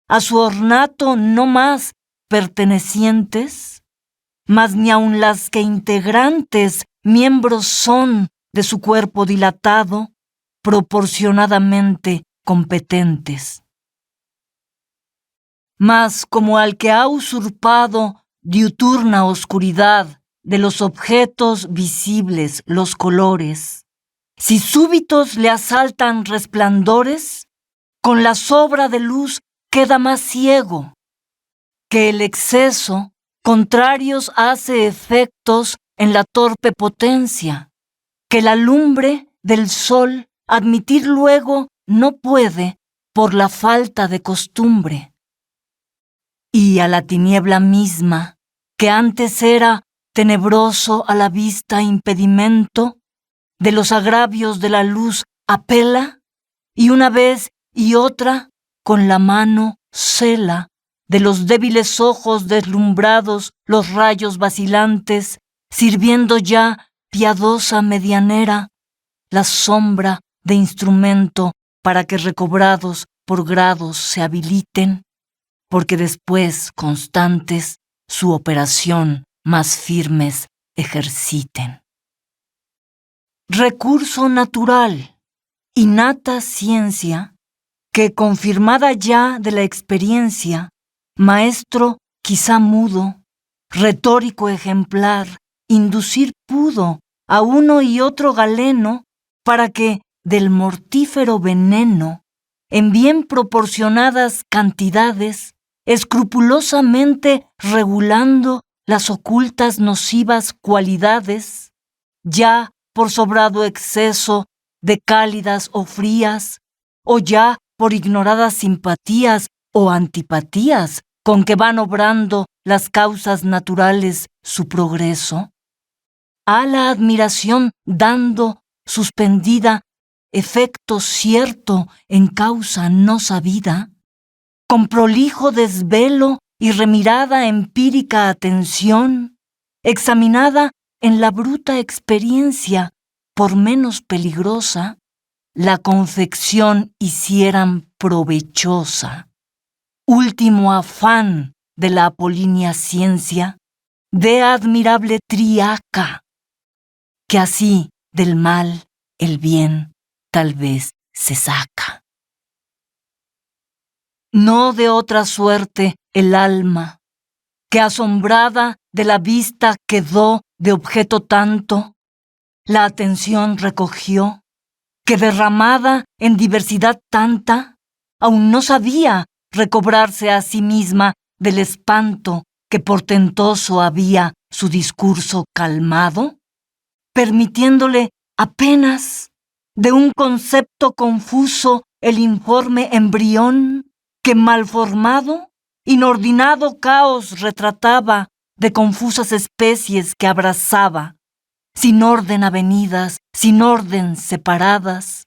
a su ornato no más pertenecientes, mas ni aun las que integrantes miembros son de su cuerpo dilatado, proporcionadamente competentes. Mas como al que ha usurpado diuturna oscuridad de los objetos visibles los colores, si súbitos le asaltan resplandores, con la sobra de luz queda más ciego, que el exceso contrarios hace efectos en la torpe potencia, que la lumbre del sol admitir luego no puede por la falta de costumbre. Y a la tiniebla misma, que antes era tenebroso a la vista impedimento, de los agravios de la luz apela, y una vez y otra con la mano cela de los débiles ojos deslumbrados los rayos vacilantes, sirviendo ya piadosa medianera, la sombra de instrumento para que recobrados por grados se habiliten, porque después constantes su operación más firmes ejerciten. Recurso natural, innata ciencia, que confirmada ya de la experiencia, maestro quizá mudo, retórico ejemplar, inducir pudo a uno y otro galeno para que del mortífero veneno, en bien proporcionadas cantidades, escrupulosamente regulando las ocultas nocivas cualidades, ya por sobrado exceso de cálidas o frías, o ya por ignoradas simpatías o antipatías con que van obrando las causas naturales su progreso, a la admiración dando suspendida efecto cierto en causa no sabida, con prolijo desvelo y remirada empírica atención, examinada en la bruta experiencia por menos peligrosa, la confección hicieran provechosa. Último afán de la apolínea ciencia, de admirable triaca, que así del mal el bien tal vez se saca. No de otra suerte el alma, que asombrada de la vista quedó de objeto tanto, la atención recogió, que derramada en diversidad tanta, aún no sabía recobrarse a sí misma del espanto que portentoso había su discurso calmado, permitiéndole apenas de un concepto confuso el informe embrión que mal formado, inordinado caos retrataba de confusas especies que abrazaba, sin orden avenidas, sin orden separadas,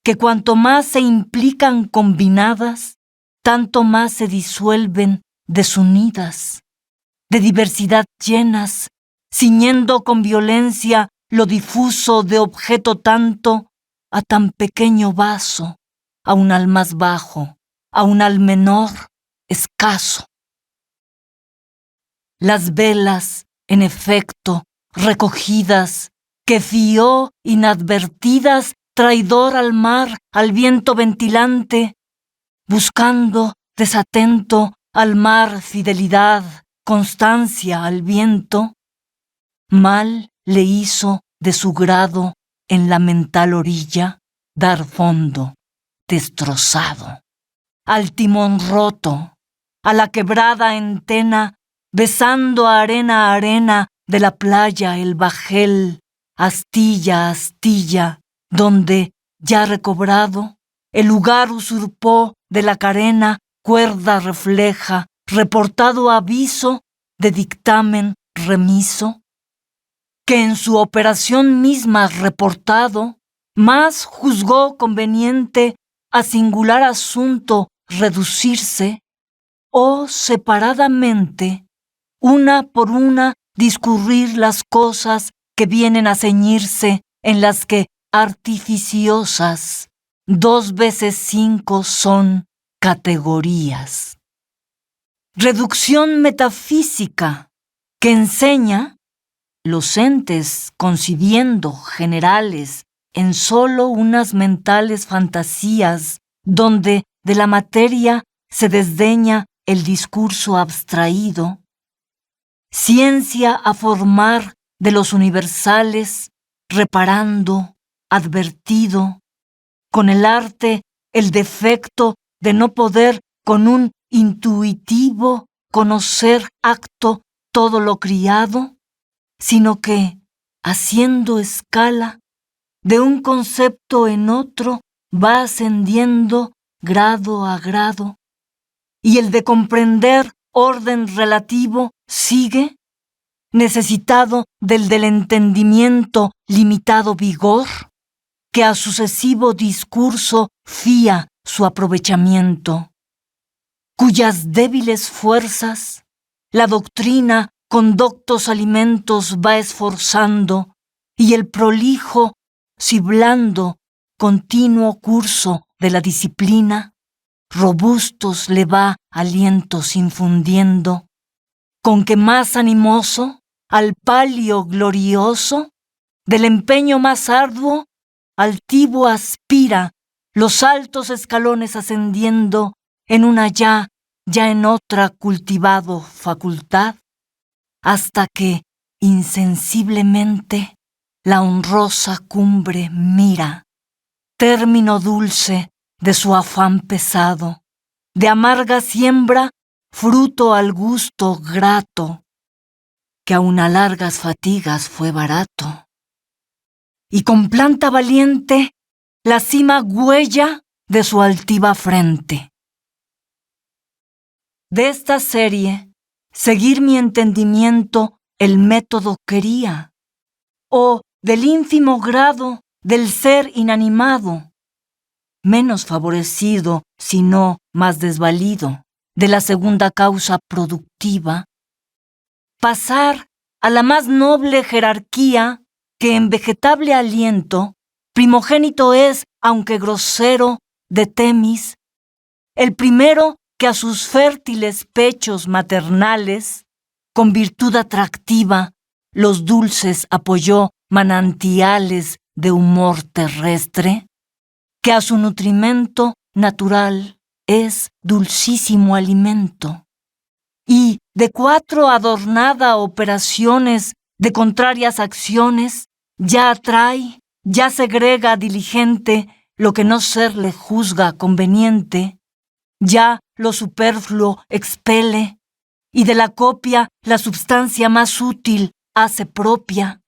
que cuanto más se implican combinadas, tanto más se disuelven desunidas, de diversidad llenas, ciñendo con violencia lo difuso de objeto tanto a tan pequeño vaso, aun al más bajo, aun al menor, escaso. Las velas, en efecto, recogidas, que fió inadvertidas traidor al mar, al viento ventilante, buscando desatento al mar fidelidad, constancia al viento, mal le hizo de su grado en la mental orilla dar fondo, destrozado, al timón roto, a la quebrada entena, besando arena a arena de la playa el bajel, astilla a astilla, donde, ya recobrado, el lugar usurpó de la carena cuerda refleja, reportado aviso de dictamen remiso, que en su operación misma reportado, más juzgó conveniente a singular asunto reducirse, o separadamente, una por una, discurrir las cosas que vienen a ceñirse en las que artificiosas 2 veces 5 son categorías. Reducción metafísica que enseña los entes concibiendo generales en solo unas mentales fantasías donde de la materia se desdeña el discurso abstraído, ciencia a formar de los universales, reparando, advertido, con el arte el defecto de no poder con un intuitivo conocer acto todo lo criado, sino que, haciendo escala, de un concepto en otro va ascendiendo grado a grado, y el de comprender orden relativo sigue, necesitado del entendimiento limitado vigor, que a sucesivo discurso fía su aprovechamiento, cuyas débiles fuerzas la doctrina con doctos alimentos va esforzando, y el prolijo, si blando, continuo curso de la disciplina, robustos le va alientos infundiendo, con que más animoso, al palio glorioso, del empeño más arduo, altivo aspira, los altos escalones ascendiendo, en una ya en otra cultivado facultad, hasta que, insensiblemente, la honrosa cumbre mira, término dulce de su afán pesado, de amarga siembra, fruto al gusto grato, que aun a largas fatigas fue barato. Y con planta valiente, la cima huella de su altiva frente. De esta serie, seguir mi entendimiento el método quería, o del ínfimo grado del ser inanimado, menos favorecido, sino más desvalido, de la segunda causa productiva, pasar a la más noble jerarquía que en vegetable aliento, primogénito es, aunque grosero, de Temis, el primero que a sus fértiles pechos maternales, con virtud atractiva, los dulces apoyó manantiales de humor terrestre, que a su nutrimento natural es dulcísimo alimento, y de 4 adornada operaciones de contrarias acciones, ya atrae, ya segrega diligente lo que no ser le juzga conveniente, ya lo superfluo expele, y de la copia la substancia más útil hace propia.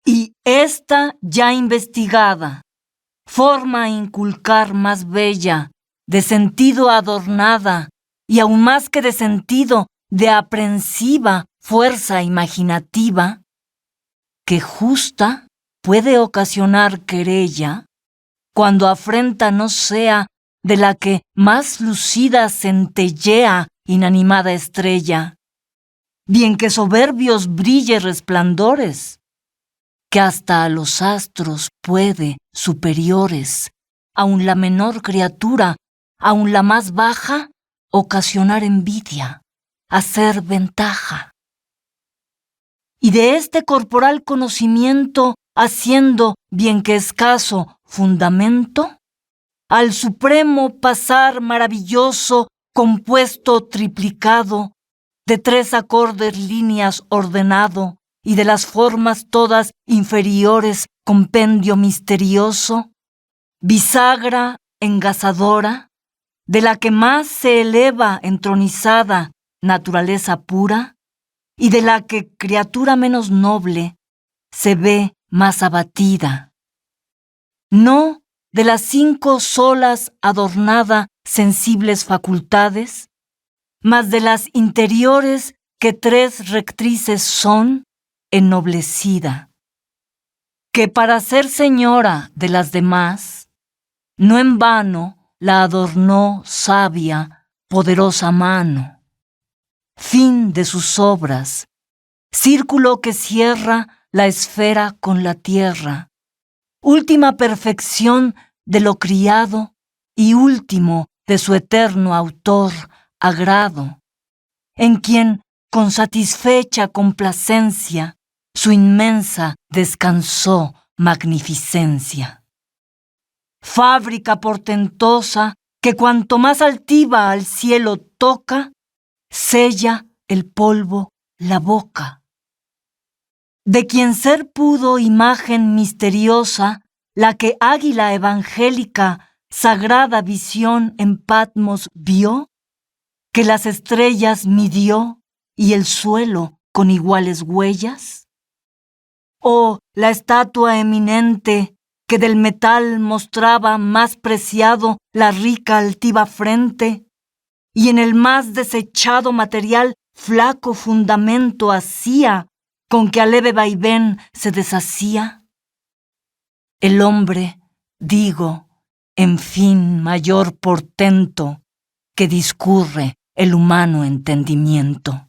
Y esta ya investigada, forma a inculcar más bella, de sentido adornada, y aún más que de sentido, de aprensiva fuerza imaginativa, que justa puede ocasionar querella, cuando afrenta no sea de la que más lucida centellea inanimada estrella, bien que soberbios brille resplandores, que hasta a los astros puede superiores, aun la menor criatura, aun la más baja, ocasionar envidia, hacer ventaja. Y de este corporal conocimiento, haciendo bien que escaso fundamento, al supremo pasar maravilloso, compuesto triplicado, de 3 acordes líneas ordenado, y de las formas todas inferiores compendio misterioso, bisagra engasadora, de la que más se eleva entronizada naturaleza pura, y de la que criatura menos noble se ve más abatida. No de las 5 solas adornada sensibles facultades, mas de las interiores que 3 rectrices son, ennoblecida, que para ser señora de las demás, no en vano la adornó sabia, poderosa mano. Fin de sus obras, círculo que cierra la esfera con la tierra, última perfección de lo criado y último de su eterno autor agrado, en quien con satisfecha complacencia su inmensa descansó magnificencia. Fábrica portentosa que cuanto más altiva al cielo toca, sella el polvo la boca. De quien ser pudo imagen misteriosa, la que águila evangélica, sagrada visión en Patmos vio, que las estrellas midió y el suelo con iguales huellas. O la estatua eminente que del metal mostraba más preciado la rica altiva frente, y en el más desechado material flaco fundamento hacía, con que a leve vaivén se deshacía. El hombre, digo, en fin mayor portento que discurre el humano entendimiento.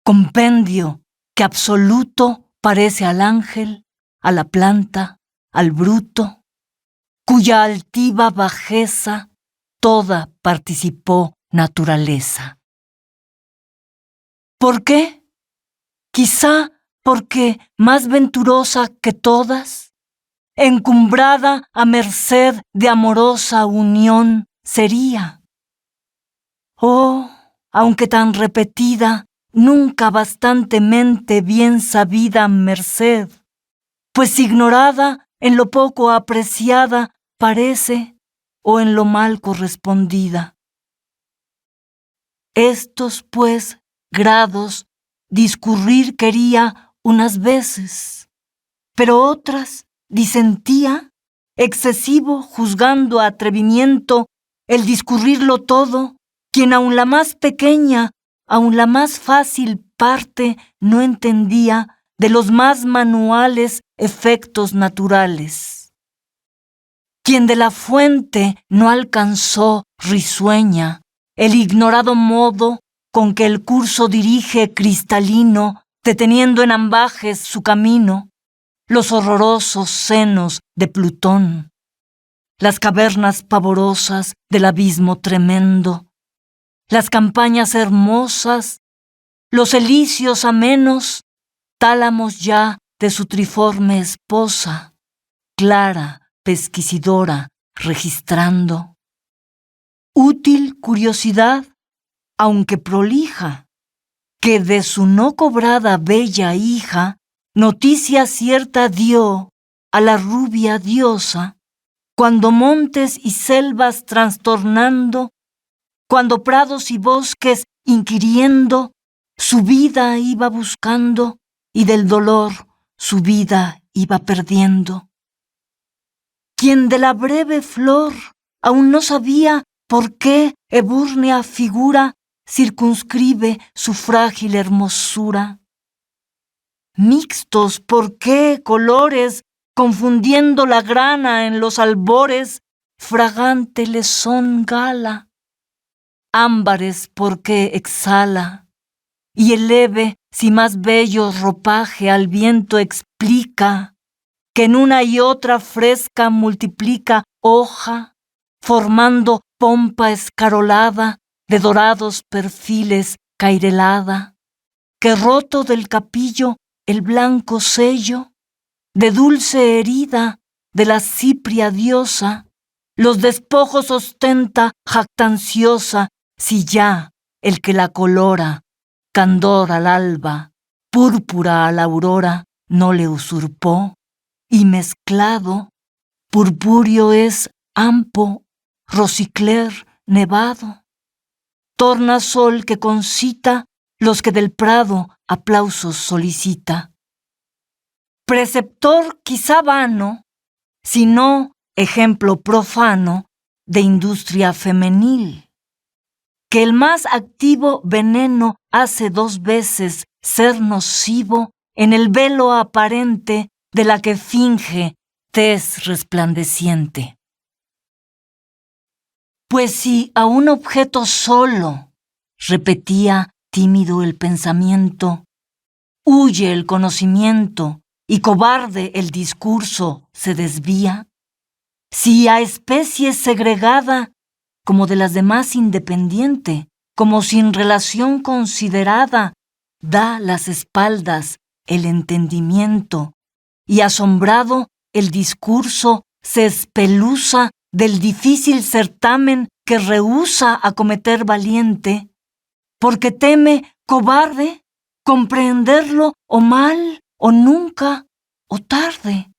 Compendio que absoluto parece al ángel, a la planta, al bruto, cuya altiva bajeza toda participó naturaleza. ¿Por qué? Quizá porque más venturosa que todas, encumbrada a merced de amorosa unión sería. Oh, aunque tan repetida, nunca bastantemente bien sabida merced, pues ignorada en lo poco apreciada parece o en lo mal correspondida. Estos, pues, grados discurrir quería unas veces, pero otras disentía, excesivo juzgando atrevimiento el discurrirlo todo, quien aun la más pequeña, aun la más fácil parte no entendía de los más manuales efectos naturales. Quien de la fuente no alcanzó risueña el ignorado modo con que el curso dirige cristalino, deteniendo en ambajes su camino, los horrorosos senos de Plutón, las cavernas pavorosas del abismo tremendo, las campañas hermosas, los elíseos amenos, tálamos ya de su triforme esposa, clara, pesquisidora, registrando. Útil curiosidad, aunque prolija, que de su no cobrada bella hija noticia cierta dio a la rubia diosa, cuando montes y selvas trastornando, cuando prados y bosques inquiriendo, su vida iba buscando y del dolor su vida iba perdiendo. Quien de la breve flor aún no sabía por qué ebúrnea figura circunscribe su frágil hermosura. Mixtos, ¿por qué colores, confundiendo la grana en los albores, fragante le son gala? Ámbares, ¿por qué exhala? Y eleve, si más bello ropaje al viento explica, que en una y otra fresca multiplica hoja, formando pompa escarolada de dorados perfiles cairelada, que roto del capillo el blanco sello, de dulce herida de la cipria diosa, los despojos ostenta jactanciosa, si ya el que la colora, candor al alba, púrpura a la aurora, no le usurpó, y mezclado, purpúreo es ampo, rosicler nevado, tornasol que concita los que del prado aplausos solicita. Preceptor quizá vano, sino ejemplo profano de industria femenil, que el más activo veneno hace 2 veces ser nocivo en el velo aparente de la que finge tez resplandeciente. Pues si a un objeto solo, repetía tímido el pensamiento, huye el conocimiento y cobarde el discurso se desvía, si a especie segregada, como de las demás independiente, como sin relación considerada, da las espaldas el entendimiento, y asombrado el discurso se espeluza del difícil certamen que rehúsa acometer valiente, porque teme, cobarde, comprenderlo o mal, o nunca, o tarde.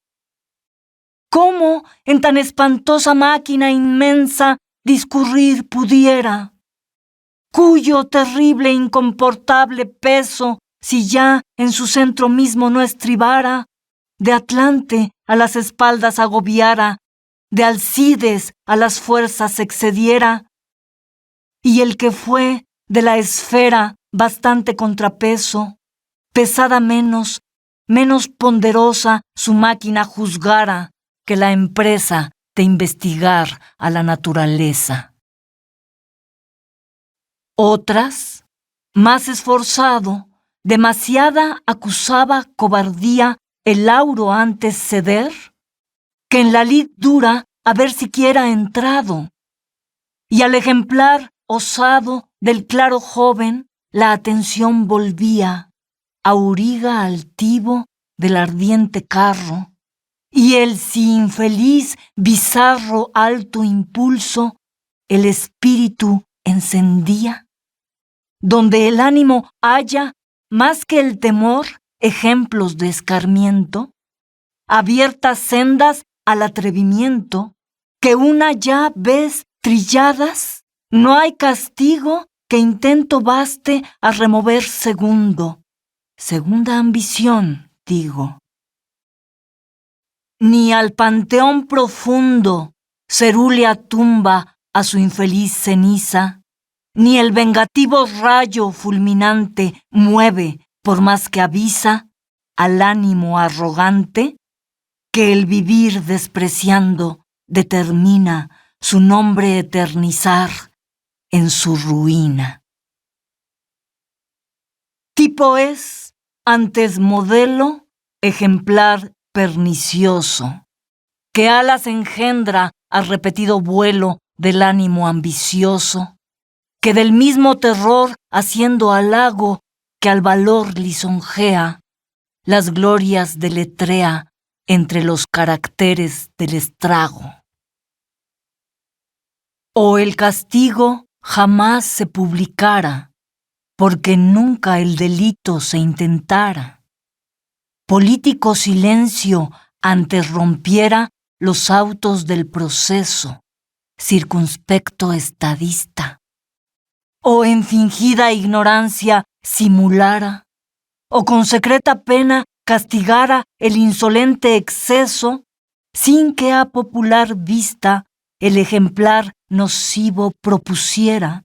¿Cómo en tan espantosa máquina inmensa discurrir pudiera? Cuyo terrible e incomportable peso, si ya en su centro mismo no estribara, de Atlante a las espaldas agobiara, de Alcides a las fuerzas excediera, y el que fue de la esfera bastante contrapeso, pesada menos ponderosa su máquina juzgara que la empresa de investigar a la naturaleza. Otras, más esforzado, demasiada acusaba cobardía el lauro antes ceder, que en la lid dura haber siquiera entrado, y al ejemplar osado del claro joven la atención volvía, auriga altivo del ardiente carro, y el si infeliz bizarro alto impulso el espíritu encendía, donde el ánimo halla más que el temor ejemplos de escarmiento, abiertas sendas al atrevimiento, que una ya vez trilladas, no hay castigo que intento baste a remover segunda ambición, digo. Ni al panteón profundo cerúlea tumba a su infeliz ceniza, ni el vengativo rayo fulminante mueve, por más que avisa, al ánimo arrogante, que el vivir despreciando determina su nombre eternizar en su ruina. Tipo es, antes modelo, ejemplar pernicioso, que alas engendra al repetido vuelo del ánimo ambicioso, que del mismo terror haciendo halago que al valor lisonjea, las glorias deletrea entre los caracteres del estrago. O el castigo jamás se publicara, porque nunca el delito se intentara. Político silencio antes rompiera los autos del proceso, circunspecto estadista. O en fingida ignorancia simulara, o con secreta pena castigara el insolente exceso, sin que a popular vista el ejemplar nocivo propusiera,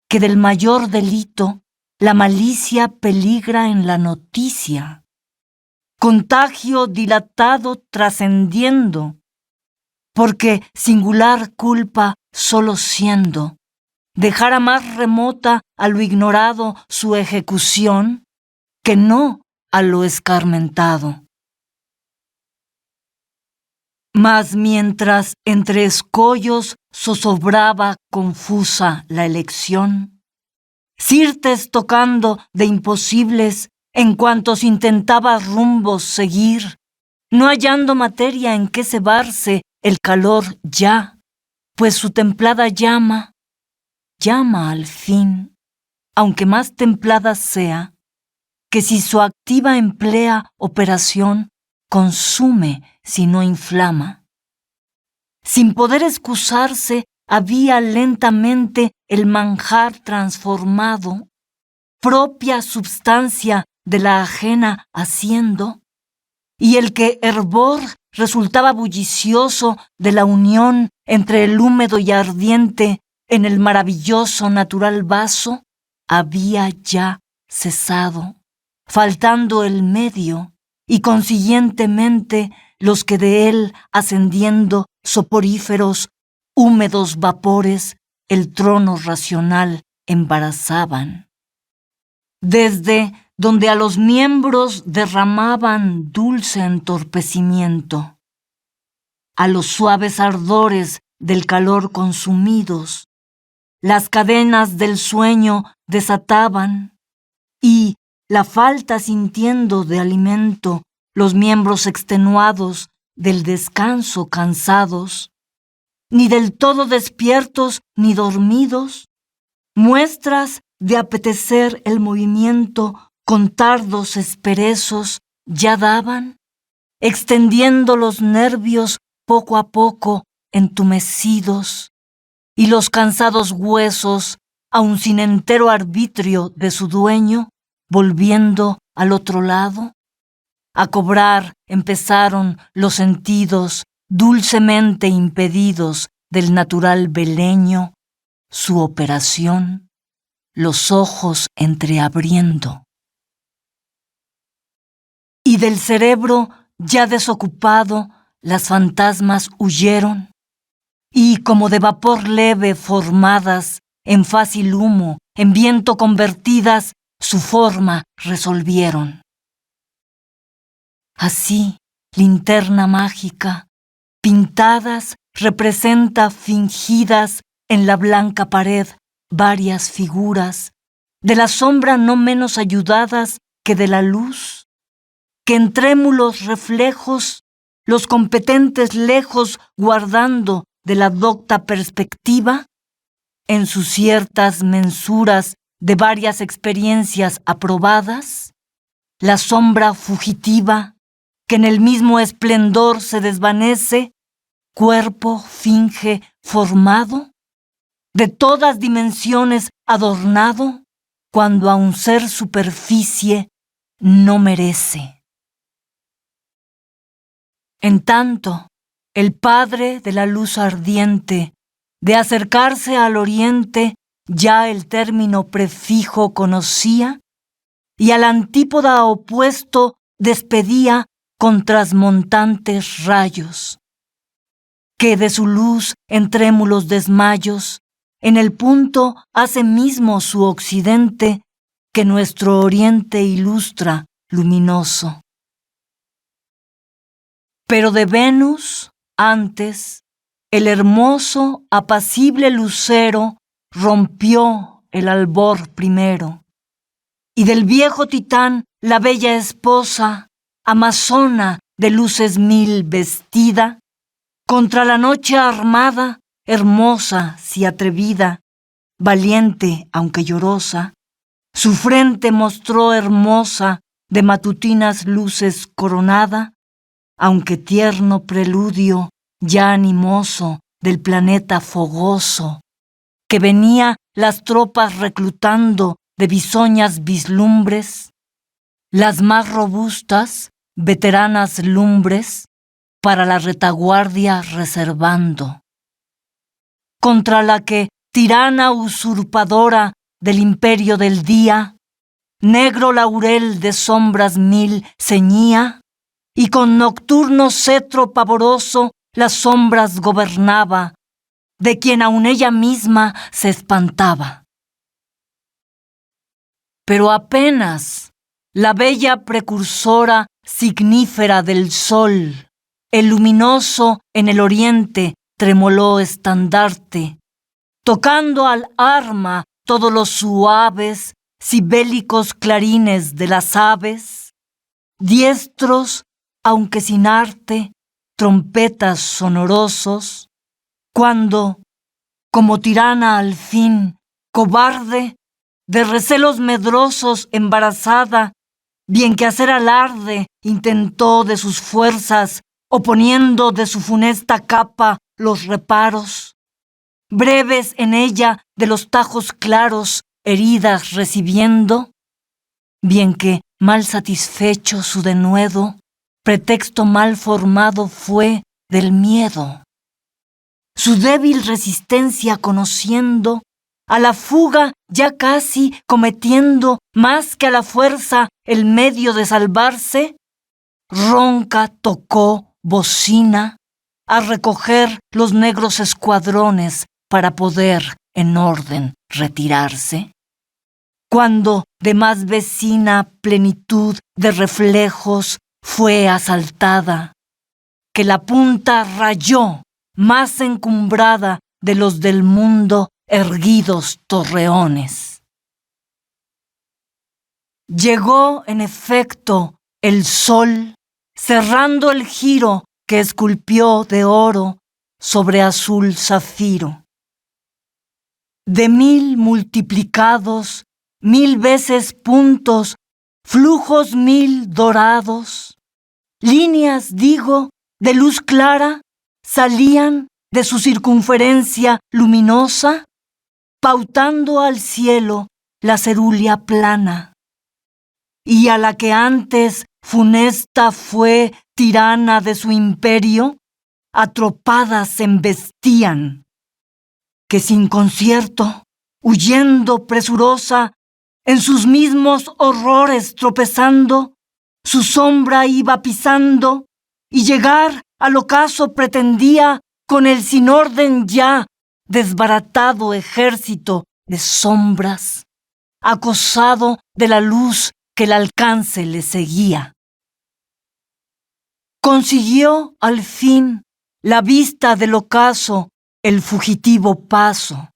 que del mayor delito la malicia peligra en la noticia, contagio dilatado trascendiendo, porque singular culpa solo siendo, dejara más remota a lo ignorado su ejecución, que no a lo escarmentado. Mas mientras entre escollos zozobraba confusa la elección, Sirtes tocando de imposibles en cuantos intentaba rumbos seguir, no hallando materia en que cebarse el calor ya, pues su templada llama al fin, aunque más templada sea, que si su activa emplea operación, consume si no inflama. Sin poder excusarse, había lentamente el manjar transformado, propia substancia de la ajena haciendo, y el que hervor resultaba bullicioso de la unión entre el húmedo y ardiente en el maravilloso natural vaso, había ya cesado. faltando el medio, y consiguientemente los que de él ascendiendo soporíferos, húmedos vapores, el trono racional embarazaban. Desde donde a los miembros derramaban dulce entorpecimiento, a los suaves ardores del calor consumidos, las cadenas del sueño desataban, y, la falta sintiendo de alimento, los miembros extenuados del descanso cansados, ni del todo despiertos ni dormidos, muestras de apetecer el movimiento con tardos esperezos ya daban, extendiendo los nervios poco a poco entumecidos, y los cansados huesos, aun sin entero arbitrio de su dueño, volviendo al otro lado. A cobrar empezaron los sentidos dulcemente impedidos del natural beleño, su operación, los ojos entreabriendo. Y del cerebro ya desocupado las fantasmas huyeron, y como de vapor leve formadas, en fácil humo, en viento convertidas, su forma resolvieron. Así, linterna mágica, pintadas, representa fingidas en la blanca pared varias figuras, de la sombra no menos ayudadas que de la luz, que en trémulos reflejos, los competentes lejos guardando de la docta perspectiva, en sus ciertas mensuras de varias experiencias aprobadas, la sombra fugitiva, que en el mismo esplendor se desvanece, cuerpo finge formado, de todas dimensiones adornado, cuando a un ser superficie no merece. En tanto, el Padre de la luz ardiente, de acercarse al oriente, ya el término prefijo conocía, y al antípoda opuesto despedía con trasmontantes rayos, que de su luz en trémulos desmayos, en el punto hace mismo su occidente, que nuestro oriente ilustra luminoso. Pero de Venus, antes, el hermoso, apacible lucero rompió el albor primero, y del viejo titán la bella esposa, amazona de luces mil vestida, contra la noche armada, hermosa si atrevida, valiente aunque llorosa, su frente mostró hermosa de matutinas luces coronada, aunque tierno preludio ya animoso del planeta fogoso, que venía las tropas reclutando de bisoñas vislumbres, las más robustas, veteranas lumbres, para la retaguardia reservando. Contra la que, tirana usurpadora del imperio del día, negro laurel de sombras mil ceñía, y con nocturno cetro pavoroso las sombras gobernaba, de quien aun ella misma se espantaba. Pero apenas la bella precursora signífera del sol, el luminoso en el oriente tremoló estandarte, tocando al arma todos los suaves, sibélicos clarines de las aves, diestros, aunque sin arte, trompetas sonorosos, cuando, como tirana al fin, cobarde, de recelos medrosos embarazada, bien que hacer alarde intentó de sus fuerzas, oponiendo de su funesta capa los reparos, breves en ella de los tajos claros heridas recibiendo, bien que, mal satisfecho su denuedo, pretexto mal formado fue del miedo. Su débil resistencia conociendo, a la fuga ya casi cometiendo más que a la fuerza el medio de salvarse, ronca tocó bocina a recoger los negros escuadrones para poder en orden retirarse. Cuando de más vecina plenitud de reflejos fue asaltada, que la punta rayó más encumbrada de los del mundo erguidos torreones. Llegó en efecto el sol, cerrando el giro que esculpió de oro sobre azul zafiro. De 1000 multiplicados, 1000 veces puntos, flujos 1000 dorados, líneas, digo, de luz clara, salían de su circunferencia luminosa, pautando al cielo la cerúlea plana. Y a la que antes funesta fue tirana de su imperio, atropadas embestían, que sin concierto, huyendo presurosa, en sus mismos horrores tropezando, su sombra iba pisando, y llegar al ocaso pretendía con el sin orden ya desbaratado ejército de sombras, acosado de la luz que el alcance le seguía. Consiguió al fin la vista del ocaso el fugitivo paso,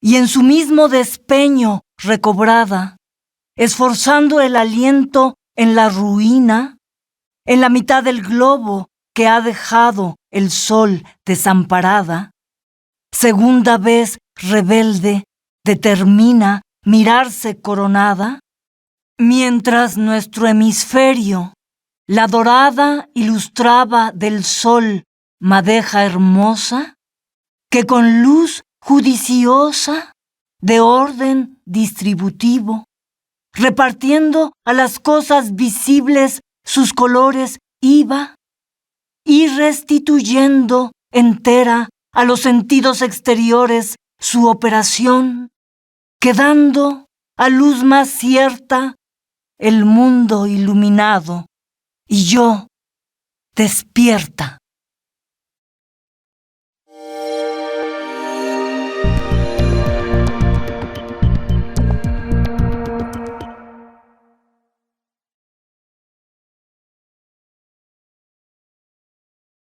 y en su mismo despeño recobrada, esforzando el aliento en la ruina, en la mitad del globo que ha dejado el sol desamparada, segunda vez rebelde determina mirarse coronada, mientras nuestro hemisferio la dorada ilustraba del sol madeja hermosa, que con luz judiciosa de orden distributivo, repartiendo a las cosas visibles sus colores iba, y restituyendo entera a los sentidos exteriores su operación, quedando a luz más cierta el mundo iluminado, y yo despierta